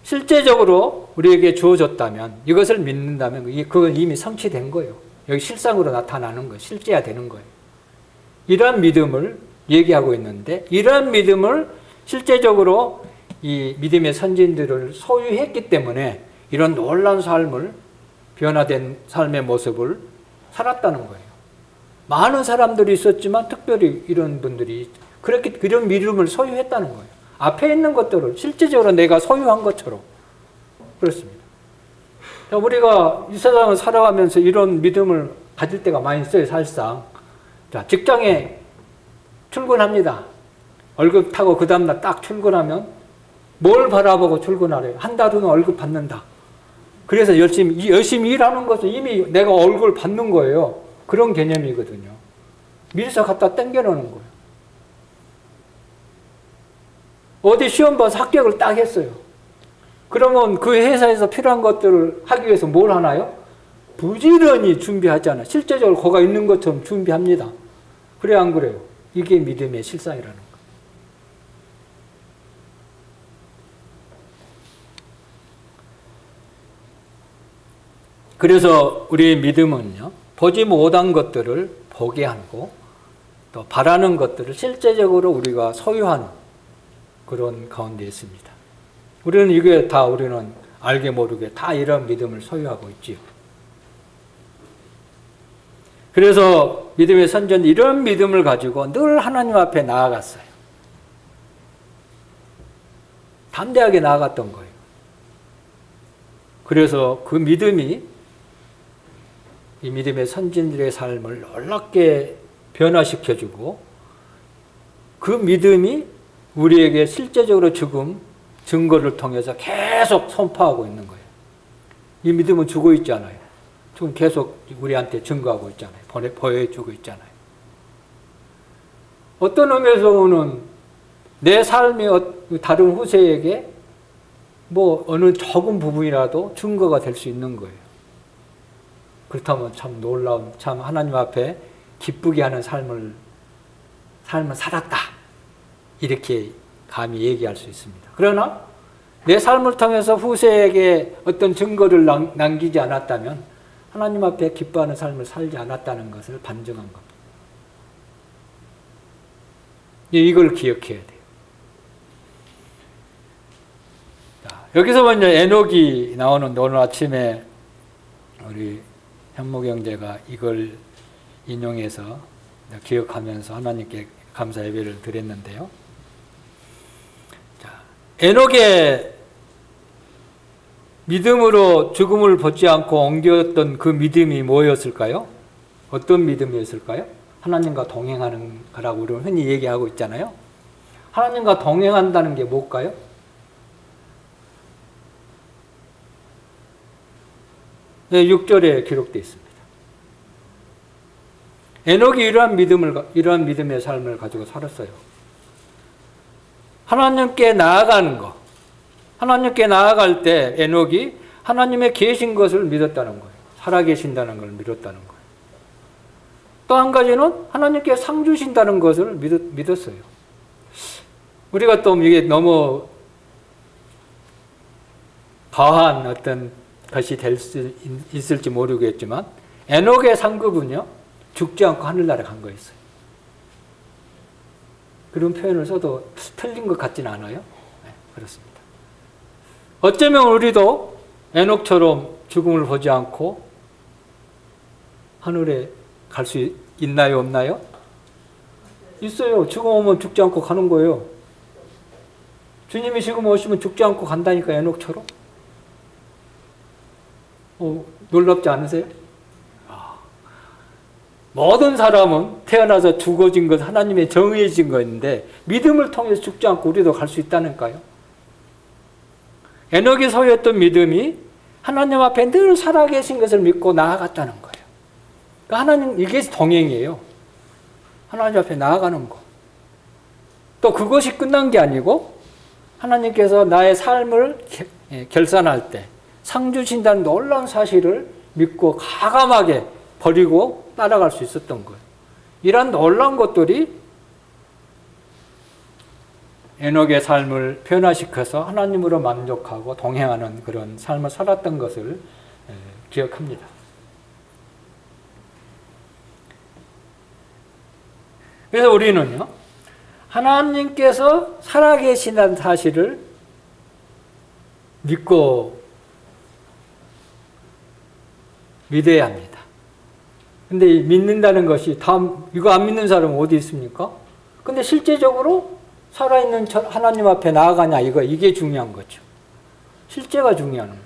실제적으로 우리에게 주어졌다면, 이것을 믿는다면 그건 이미 성취된 거예요. 여기 실상으로 나타나는 거예요. 실제화 되는 거예요. 이러한 믿음을 얘기하고 있는데, 이러한 믿음을 실제적으로 이 믿음의 선진들을 소유했기 때문에 이런 놀라운 삶을, 변화된 삶의 모습을 살았다는 거예요. 많은 사람들이 있었지만 특별히 이런 분들이 그런 믿음을 소유했다는 거예요. 앞에 있는 것들을 실제적으로 내가 소유한 것처럼. 그렇습니다. 우리가 이 세상을 살아가면서 이런 믿음을 가질 때가 많이 있어요, 사실상. 자, 직장에 출근합니다. 월급 타고 그 다음날 딱 출근하면 뭘 바라보고 출근하래요? 한 달 후는 월급 받는다. 그래서 열심히 일하는 것은 이미 내가 월급을 받는 거예요. 그런 개념이거든요. 미리서 갖다 땡겨놓는 거예요. 어디 시험 봐서 합격을 딱 했어요. 그러면 그 회사에서 필요한 것들을 하기 위해서 뭘 하나요? 부지런히 준비하잖아요. 실제적으로 거가 있는 것처럼 준비합니다. 그래요, 안 그래요? 이게 믿음의 실상이라는 거예요. 그래서 우리의 믿음은요, 보지 못한 것들을 보게 하고 또 바라는 것들을 실제적으로 우리가 소유하는 그런 가운데 있습니다. 우리는 알게 모르게 다 이런 믿음을 소유하고 있지요. 그래서 믿음의 선전, 이런 믿음을 가지고 늘 하나님 앞에 나아갔어요. 담대하게 나아갔던 거예요. 그래서 그 믿음이 이 믿음의 선진들의 삶을 놀랍게 변화시켜주고 그 믿음이 우리에게 실제적으로 죽음 증거를 통해서 계속 선포하고 있는 거예요. 이 믿음은 죽어 있잖아요. 지금 계속 우리한테 증거하고 있잖아요. 보여주고 있잖아요. 어떤 의미에서는 내 삶이 다른 후세에게 뭐 어느 적은 부분이라도 증거가 될 수 있는 거예요. 그렇다면 참 놀라운, 참 하나님 앞에 기쁘게 하는 삶을 살았다. 이렇게 감히 얘기할 수 있습니다. 그러나 내 삶을 통해서 후세에게 어떤 증거를 남기지 않았다면 하나님 앞에 기뻐하는 삶을 살지 않았다는 것을 반증한 겁니다. 이걸 기억해야 돼요. 자, 여기서 먼저 에녹이 나오는데 오늘 아침에 우리 현목 형제가 이걸 인용해서 기억하면서 하나님께 감사 예배를 드렸는데요. 자, 에녹의 믿음으로 죽음을 보지 않고 옮겼던 그 믿음이 뭐였을까요? 어떤 믿음이었을까요? 하나님과 동행하는 거라고 우리는 흔히 얘기하고 있잖아요. 하나님과 동행한다는 게 뭘까요? 네, 6절에 기록되어 있습니다. 에녹이 이러한 믿음의 삶을 가지고 살았어요. 하나님께 나아가는 것. 하나님께 나아갈 때 에녹이 하나님의 계신 것을 믿었다는 거예요. 살아계신다는 걸 믿었다는 거예요. 또 한 가지는 하나님께 상 주신다는 것을 믿었어요. 우리가 또 이게 너무 과한 어떤 것이 될 수 있을지 모르겠지만 에녹의 상급은요, 죽지 않고 하늘나라에 간 거였어요. 그런 표현을 써도 틀린 것 같지는 않아요. 네, 그렇습니다. 어쩌면 우리도 에녹처럼 죽음을 보지 않고 하늘에 갈 수 있나요, 없나요? 있어요. 죽음 오면 죽지 않고 가는 거예요. 주님이 지금 오시면 죽지 않고 간다니까, 에녹처럼. 놀랍지 않으세요? 모든 사람은 태어나서 죽어진 것, 하나님의 정해진 것인데 믿음을 통해서 죽지 않고 우리도 갈 수 있다니까요. 에녹이 소유했던 믿음이 하나님 앞에 늘 살아계신 것을 믿고 나아갔다는 거예요. 그러니까 하나님, 이게 동행이에요. 하나님 앞에 나아가는 거. 또 그것이 끝난 게 아니고 하나님께서 나의 삶을 결산할 때 상 주신다는 놀라운 사실을 믿고 과감하게 버리고 따라갈 수 있었던 거예요. 이런 놀라운 것들이 에녹의 삶을 변화시켜서 하나님으로 만족하고 동행하는 그런 삶을 살았던 것을 기억합니다. 그래서 우리는요, 하나님께서 살아계시다는 사실을 믿고 믿어야 합니다. 근데 믿는다는 것이 이거 안 믿는 사람은 어디 있습니까? 근데 실제적으로 살아있는 하나님 앞에 나아가냐, 이게 중요한 거죠. 실제가 중요한 거예요.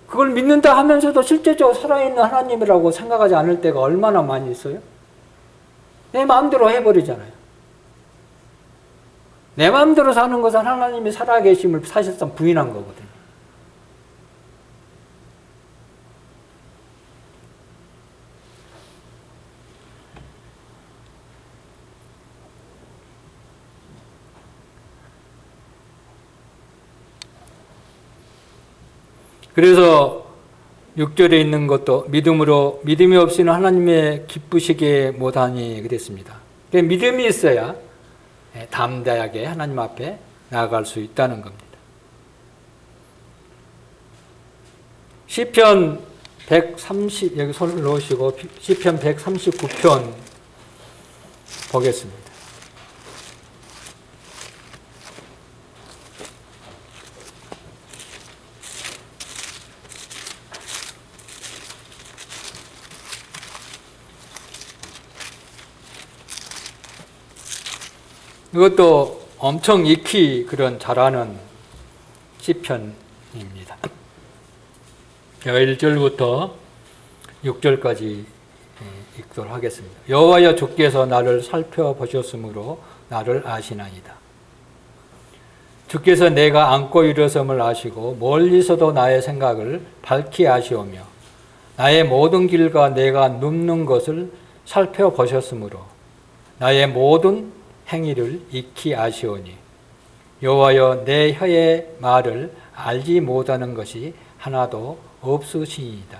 그걸 믿는다 하면서도 실제적으로 살아있는 하나님이라고 생각하지 않을 때가 얼마나 많이 있어요? 내 마음대로 해버리잖아요. 내 마음대로 사는 것은 하나님이 살아계심을 사실상 부인한 거거든요. 그래서 6절에 있는 것도 믿음이 없이는 하나님의 기쁘시게 못하니 그랬습니다. 믿음이 있어야 담대하게 하나님 앞에 나아갈 수 있다는 겁니다. 시편 130, 여기 손을 놓으시고 시편 139편 보겠습니다. 이것도 엄청 익히 잘하는 시편입니다. 1절부터 6절까지 읽도록 하겠습니다. 여호와여 주께서 나를 살펴보셨으므로 나를 아시나이다. 주께서 내가 앉고 일어섬을 아시고 멀리서도 나의 생각을 밝히 아시오며 나의 모든 길과 내가 눕는 것을 살펴보셨으므로 나의 모든 행위를 익히 아시오니 여호와여 내 혀의 말을 알지 못하는 것이 하나도 없으시이다.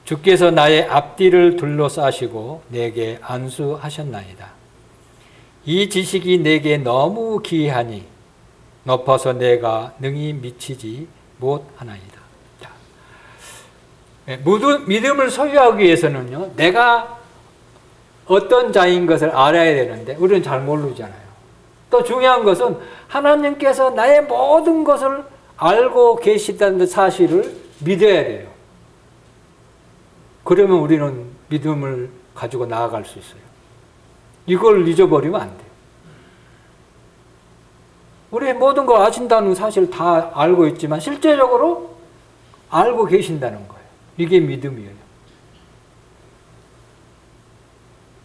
주께서 나의 앞뒤를 둘러싸시고 내게 안수하셨나이다. 이 지식이 내게 너무 기이하니 높아서 내가 능히 미치지 못하나이다. 믿음을 소유하기 위해서는요, 내가 어떤 자인 것을 알아야 되는데 우리는 잘 모르잖아요. 또 중요한 것은 하나님께서 나의 모든 것을 알고 계시다는 사실을 믿어야 돼요. 그러면 우리는 믿음을 가지고 나아갈 수 있어요. 이걸 잊어버리면 안 돼요. 우리 모든 걸 아신다는 사실 다 알고 있지만 실제적으로 알고 계신다는 거예요. 이게 믿음이에요.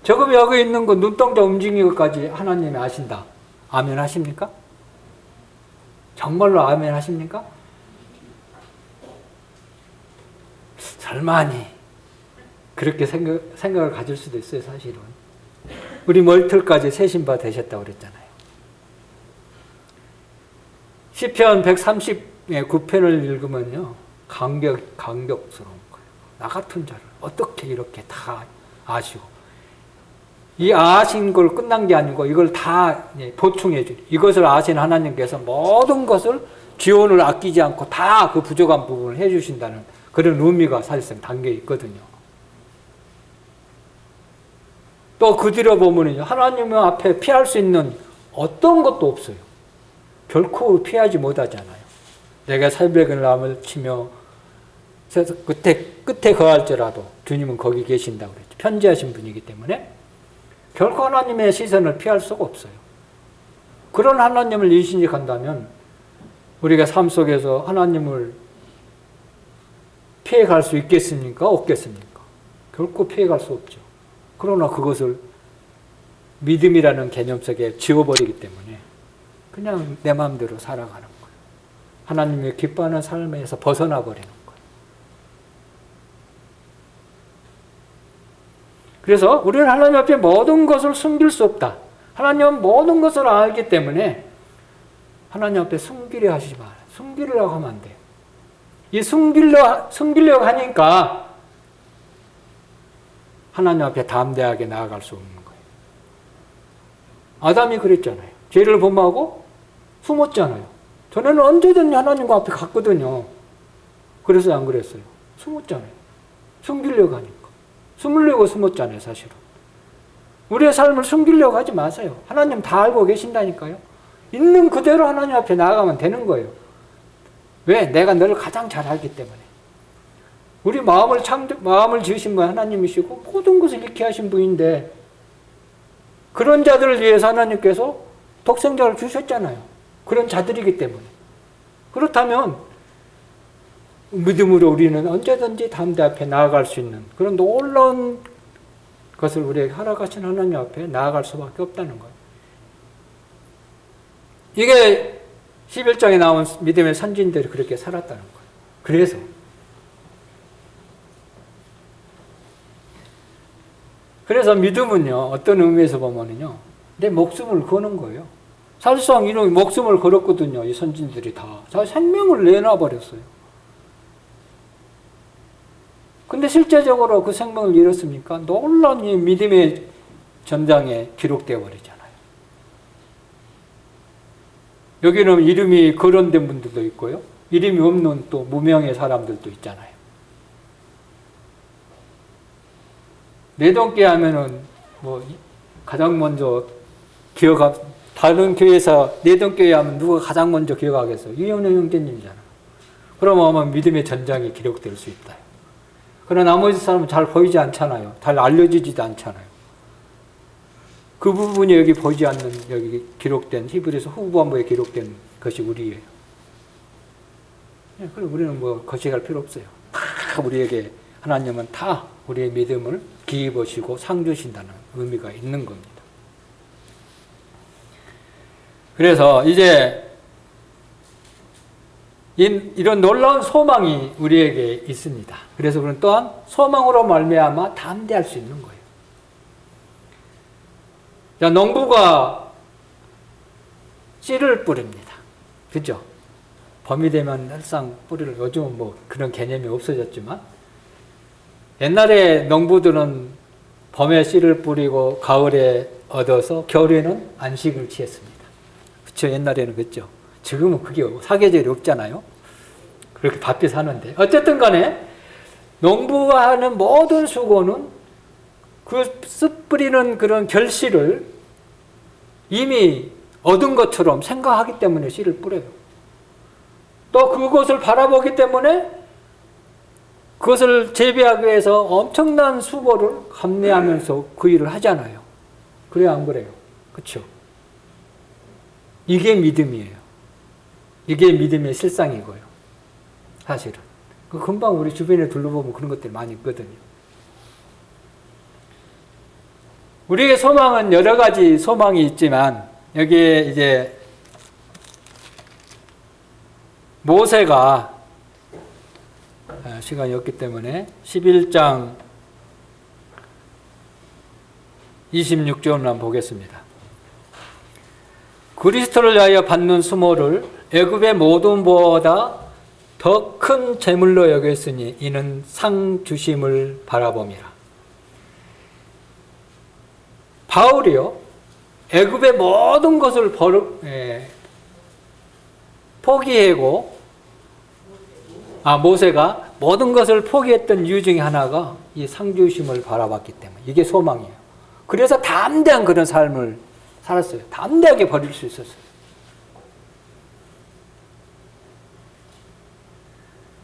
지금 여기 있는 거 눈동자 움직이는 것까지 하나님이 아신다. 아멘 하십니까? 정말로 아멘 하십니까? 설마니 그렇게 생각을 가질 수도 있어요. 사실은 우리 머리털까지 세신 바 되셨다고 그랬잖아요. 시편 139편을 읽으면요 감격스러운 거예요. 나 같은 자를 어떻게 이렇게 다 아시고, 이 아신 걸 끝난 게 아니고 이걸 다 보충해 주니, 이것을 아신 하나님께서 모든 것을 지원을 아끼지 않고 다 그 부족한 부분을 해 주신다는 그런 의미가 사실상 담겨 있거든요. 또 그 뒤로 보면요, 하나님 앞에 피할 수 있는 어떤 것도 없어요. 결코 피하지 못하잖아요. 내가 새벽을 남을 치며 끝에 거할지라도 주님은 거기 계신다고 그랬죠. 편지하신 분이기 때문에 결코 하나님의 시선을 피할 수가 없어요. 그런 하나님을 인식한다면 우리가 삶 속에서 하나님을 피해갈 수 있겠습니까? 없겠습니까? 결코 피해갈 수 없죠. 그러나 그것을 믿음이라는 개념 속에 지워버리기 때문에 그냥 내 마음대로 살아가는 거예요. 하나님의 기뻐하는 삶에서 벗어나 버리는 거예요. 그래서 우리는 하나님 앞에 모든 것을 숨길 수 없다. 하나님은 모든 것을 알기 때문에 하나님 앞에 숨기려 하시지 마라. 숨기려고 하면 안 돼요. 이 숨기려고 하니까 하나님 앞에 담대하게 나아갈 수 없는 거예요. 아담이 그랬잖아요. 죄를 범하고 숨었잖아요. 전에는 언제든지 하나님 앞에 갔거든요. 그래서 안 그랬어요. 숨었잖아요. 숨기려고 하니까. 숨으려고 숨었잖아요, 사실은. 우리의 삶을 숨기려고 하지 마세요. 하나님 다 알고 계신다니까요. 있는 그대로 하나님 앞에 나아가면 되는 거예요. 왜? 내가 너를 가장 잘 알기 때문에. 우리 마음을 지으신 분 하나님이시고 모든 것을 잃게 하신 분인데, 그런 자들을 위해서 하나님께서 독생자를 주셨잖아요. 그런 자들이기 때문에. 그렇다면 믿음으로 우리는 언제든지 담대 앞에 나아갈 수 있는 그런 놀라운 것을 우리에게 허락하신 하나님 앞에 나아갈 수밖에 없다는 거예요. 이게 11장에 나온 믿음의 선진들이 그렇게 살았다는 거예요. 그래서 믿음은요, 어떤 의미에서 보면요, 내 목숨을 거는 거예요. 사실상 이런 목숨을 걸었거든요, 이 선진들이 다. 자기 생명을 내놔버렸어요. 근데 실제적으로 그 생명을 잃었습니까? 놀라운 이 믿음의 전장에 기록되어 버리잖아요. 여기는 이름이 거론된 분들도 있고요. 이름이 없는 또 무명의 사람들도 있잖아요. 내돈께 하면은 가장 먼저 다른 교회에서 내돈교회 하면 누가 가장 먼저 기억하겠어요? 이현우 형제님이잖아. 그러면 믿음의 전장이 기록될 수 있다. 그러나 나머지 사람은 잘 보이지 않잖아요. 잘 알려지지도 않잖아요. 그 부분이 여기 보이지 않는, 여기 기록된 히브리서 후반부에 기록된 것이 우리예요. 그리고 우리는 뭐 거시기할 필요 없어요. 다 우리에게 하나님은 다 우리의 믿음을 기입하시고 상 주신다는 의미가 있는 겁니다. 그래서 이제 이런 놀라운 소망이 우리에게 있습니다. 그래서 우리는 또한 소망으로 말미암아 담대할 수 있는 거예요. 자, 농부가 씨를 뿌립니다. 그죠? 봄이 되면 늘상 뿌리를, 요즘은 뭐 그런 개념이 없어졌지만, 옛날에 농부들은 봄에 씨를 뿌리고 가을에 얻어서 겨울에는 안식을 취했습니다. 그쵸? 옛날에는 그랬죠. 지금은 그게 사계절이 없잖아요. 그렇게 바삐 사는데. 어쨌든 간에 농부가 하는 모든 수고는 그 씨 뿌리는 그런 결실을 이미 얻은 것처럼 생각하기 때문에 씨를 뿌려요. 또 그것을 바라보기 때문에 그것을 재배하기 위해서 엄청난 수고를 감내하면서 그 일을 하잖아요. 그래요, 안 그래요? 그렇죠? 이게 믿음이에요. 이게 믿음의 실상이고요. 사실은. 금방 우리 주변에 둘러보면 그런 것들이 많이 있거든요. 우리의 소망은 여러 가지 소망이 있지만, 여기에 이제 모세가, 시간이 없기 때문에 11장 26절을 한번 보겠습니다. 그리스도를 위하여 받는 수모를 애굽의 모든 보다 더 큰 재물로 여겼으니 이는 상 주심을 바라봄이라. 바울이요, 애굽의 모든 것을 포기하고, 모세가 모든 것을 포기했던 이유 중에 하나가 이 상 주심을 바라봤기 때문에, 이게 소망이에요. 그래서 담대한 그런 삶을 살았어요. 담대하게 버릴 수 있었어요.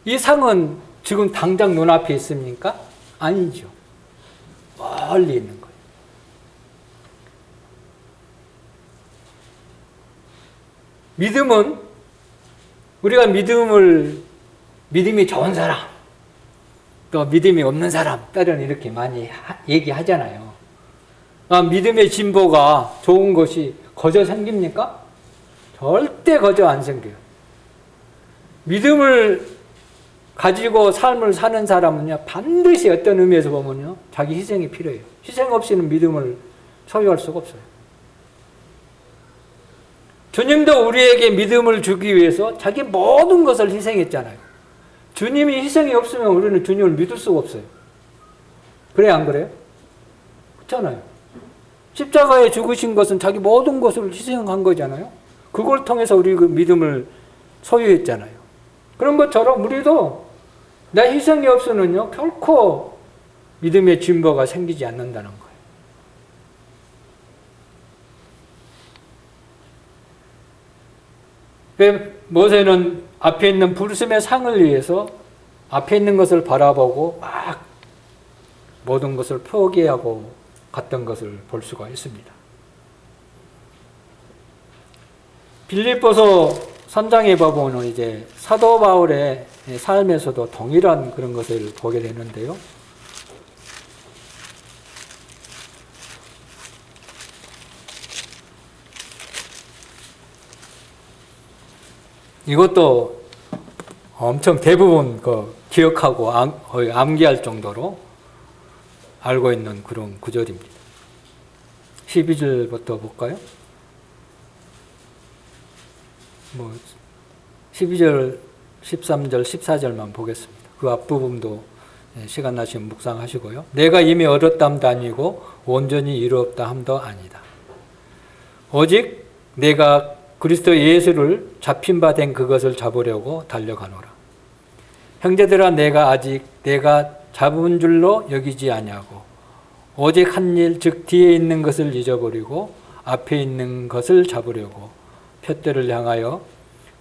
이 상은 지금 당장 눈앞에 있습니까? 아니죠. 멀리 있는 거예요. 믿음은, 우리가 믿음이 좋은 사람, 또 믿음이 없는 사람, 때로는 이렇게 많이 얘기하잖아요. 믿음의 진보가 좋은 것이 거저 생깁니까? 절대 거저 안 생겨요. 믿음을 가지고 삶을 사는 사람은요, 반드시 어떤 의미에서 보면요, 자기 희생이 필요해요. 희생 없이는 믿음을 소유할 수가 없어요. 주님도 우리에게 믿음을 주기 위해서 자기 모든 것을 희생했잖아요. 주님이 희생이 없으면 우리는 주님을 믿을 수가 없어요. 그래요, 안 그래요? 그렇잖아요. 십자가에 죽으신 것은 자기 모든 것을 희생한 거잖아요. 그걸 통해서 우리 그 믿음을 소유했잖아요. 그런 것처럼 우리도 내 희생이 없으면요, 결코 믿음의 진보가 생기지 않는다는 거예요. 모세는 앞에 있는 부르심의 상을 위해서 앞에 있는 것을 바라보고 막 모든 것을 포기하고 갔던 것을 볼 수가 있습니다. 빌립보서 3장에 보면 이제 사도 바울의 삶에서도 동일한 그런 것을 보게 되는데요. 이것도 엄청 대부분 기억하고 거의 암기할 정도로 알고 있는 그런 구절입니다. 12절부터 볼까요? 12절, 13절, 14절만 보겠습니다. 그 앞부분도 시간 나시면 묵상하시고요. 내가 이미 얻었담도 아니고 온전히 이루었다 함도 아니다. 오직 내가 그리스도 예수를 잡힌 바 된 그것을 잡으려고 달려가노라. 형제들아, 내가 잡은 줄로 여기지 아니하고 오직 한 일, 즉 뒤에 있는 것을 잊어버리고 앞에 있는 것을 잡으려고 푯대를 향하여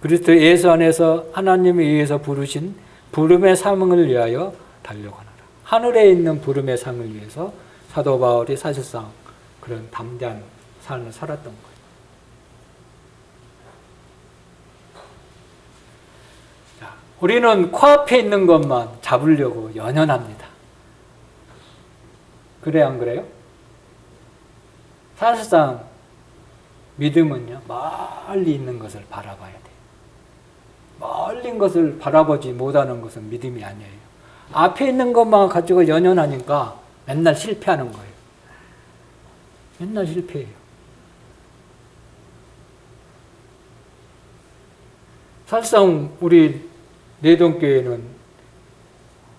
그리스도 예수 안에서 하나님에 의해서 부르신 부름의 상을 위하여 달려가노라. 하늘에 있는 부름의 상을 위해서 사도 바울이 사실상 그런 담대한 삶을 살았던 거예요. 우리는 코앞에 있는 것만 잡으려고 연연합니다. 그래 안 그래요? 사실상 믿음은요, 멀리 있는 것을 바라봐야 돼요. 멀리 있는 것을 바라보지 못하는 것은 믿음이 아니에요. 앞에 있는 것만 가지고 연연하니까 맨날 실패하는 거예요. 맨날 실패해요. 사실상 우리 내동교회는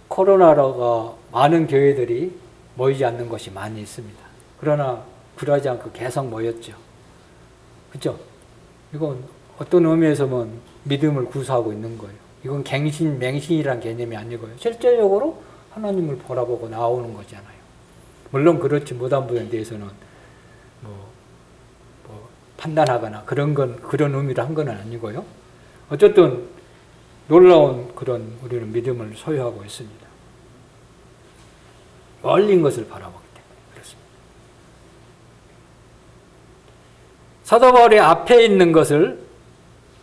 코로나가 많은 교회들이 모이지 않는 것이 많이 있습니다. 그러나 그러지 않고 계속 모였죠. 그죠? 이건 어떤 의미에서 보면 믿음을 구사하고 있는 거예요. 이건 갱신, 맹신이란 개념이 아니고요. 실제적으로 하나님을 바라보고 나오는 거잖아요. 물론 그렇지 못한 분에 대해서는 뭐 판단하거나 그런 의미로 한 건 아니고요. 어쨌든 놀라운 그런 우리는 믿음을 소유하고 있습니다. 멀린 것을 바라보기 때문에 그렇습니다. 사도 바울이 앞에 있는 것을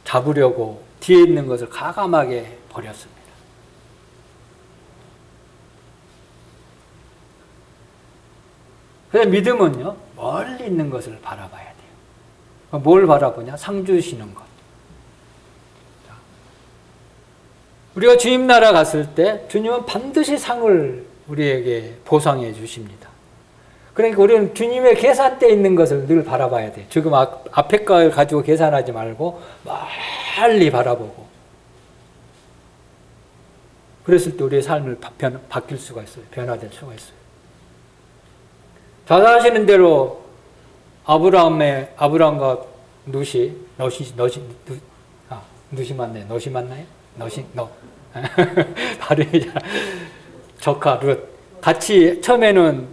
잡으려고 뒤에 있는 것을 과감하게 버렸습니다. 그래서 믿음은요, 멀리 있는 것을 바라봐야 돼요. 뭘 바라보냐? 상 주시는 것. 우리가 주님 나라 갔을 때 주님은 반드시 상을 우리에게 보상해 주십니다. 그러니까 우리는 주님의 계산대에 있는 것을 늘 바라봐야 돼요. 지금 앞에 걸 가지고 계산하지 말고 멀리 바라보고. 그랬을 때 우리의 삶을 바뀔 수가 있어요. 변화될 수가 있어요. 잘 아시는 대로 아브라함과 누시 맞나요? 노시 맞나요? 발음이 조카 룻 같이 처음에는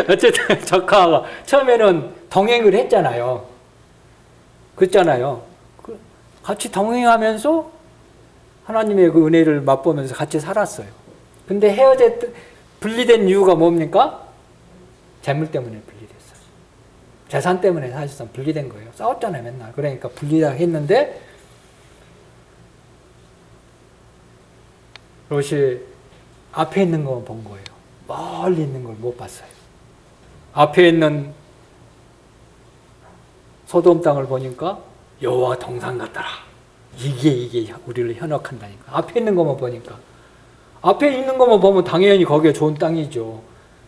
어쨌든 조카가 처음에는 동행을 했잖아요. 그랬잖아요. 같이 동행하면서 하나님의 그 은혜를 맛보면서 같이 살았어요. 근데 분리된 이유가 뭡니까? 재물 때문에 분리됐어요. 재산 때문에 사실상 분리된 거예요. 싸웠잖아요, 맨날. 그러니까 분리다 했는데 롯이 앞에 있는 것만 본 거예요. 멀리 있는 걸 못 봤어요. 앞에 있는 소돔 땅을 보니까 여호와 동산 같더라. 이게 우리를 현혹한다니까. 앞에 있는 것만 보니까. 앞에 있는 것만 보면 당연히 거기에 좋은 땅이죠.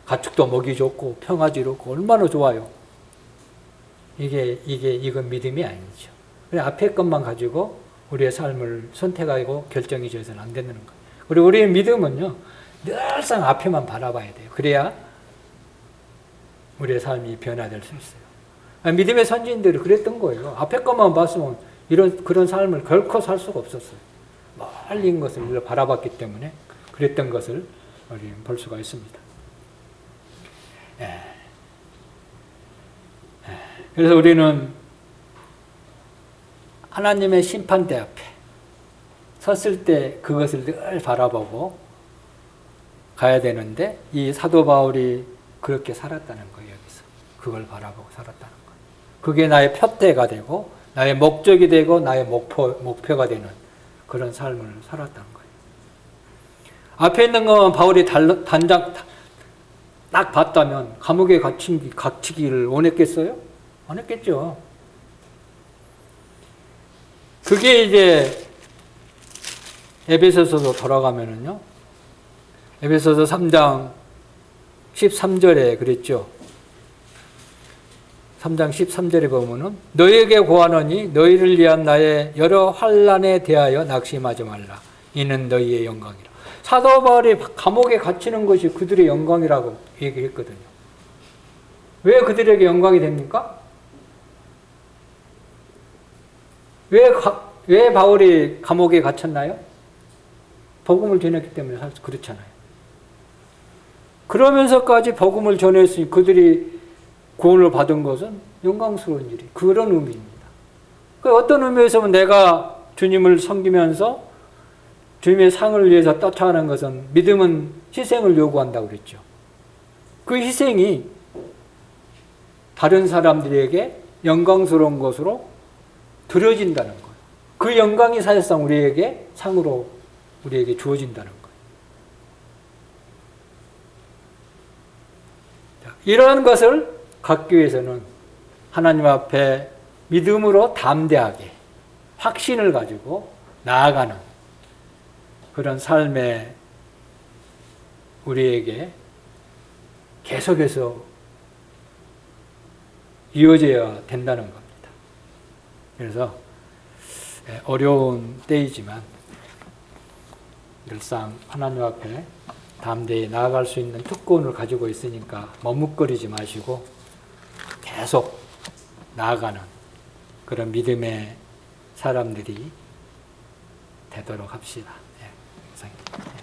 가축도 먹이 좋고 평화지롭고 얼마나 좋아요. 이건 믿음이 아니죠. 그냥 앞에 것만 가지고 우리의 삶을 선택하고 결정이 져서는 안 되는 거예요. 그리고 우리의 믿음은요, 늘상 앞에만 바라봐야 돼요. 그래야 우리의 삶이 변화될 수 있어요. 믿음의 선진들이 그랬던 거예요. 앞에 것만 봤으면 그런 삶을 결코 살 수가 없었어요. 멀리 있는 것을 바라봤기 때문에 그랬던 것을 우리는 볼 수가 있습니다. 그래서 우리는 하나님의 심판대 앞에 섰을 때 그것을 늘 바라보고 가야 되는데 이 사도 바울이 그렇게 살았다는 거예요. 여기서 그걸 바라보고 살았다는 거예요. 그게 나의 표대가 되고 나의 목적이 되고 나의 목표가 되는 그런 삶을 살았다는 거예요. 앞에 있는 것만 바울이 단장 딱 봤다면 감옥에 갇히기를 원했겠어요? 안 했겠죠. 그게 이제 에베소서로 돌아가면은요. 에베소서 3장 13절에 그랬죠. 3장 13절에 보면은 너희에게 고하노니 너희를 위한 나의 여러 환난에 대하여 낙심하지 말라. 이는 너희의 영광이라. 사도 바울이 감옥에 갇히는 것이 그들의 영광이라고 얘기했거든요. 왜 그들에게 영광이 됩니까? 왜 바울이 감옥에 갇혔나요? 복음을 전했기 때문에 그렇잖아요. 그러면서까지 복음을 전했으니 그들이 구원을 받은 것은 영광스러운 일이 그런 의미입니다. 어떤 의미에서 내가 주님을 섬기면서 주님의 상을 위해서 쫓아가는 것은 믿음은 희생을 요구한다고 그랬죠. 그 희생이 다른 사람들에게 영광스러운 것으로 드려진다는 거예요. 그 영광이 사실상 우리에게 상으로 우리에게 주어진다는 거예요. 이러한 것을 갖기 위해서는 하나님 앞에 믿음으로 담대하게 확신을 가지고 나아가는 그런 삶에 우리에게 계속해서 이어져야 된다는 겁니다. 그래서 어려운 때이지만 늘상 하나님 앞에 담대히 나아갈 수 있는 특권을 가지고 있으니까 머뭇거리지 마시고 계속 나아가는 그런 믿음의 사람들이 되도록 합시다. 예, 감사합니다.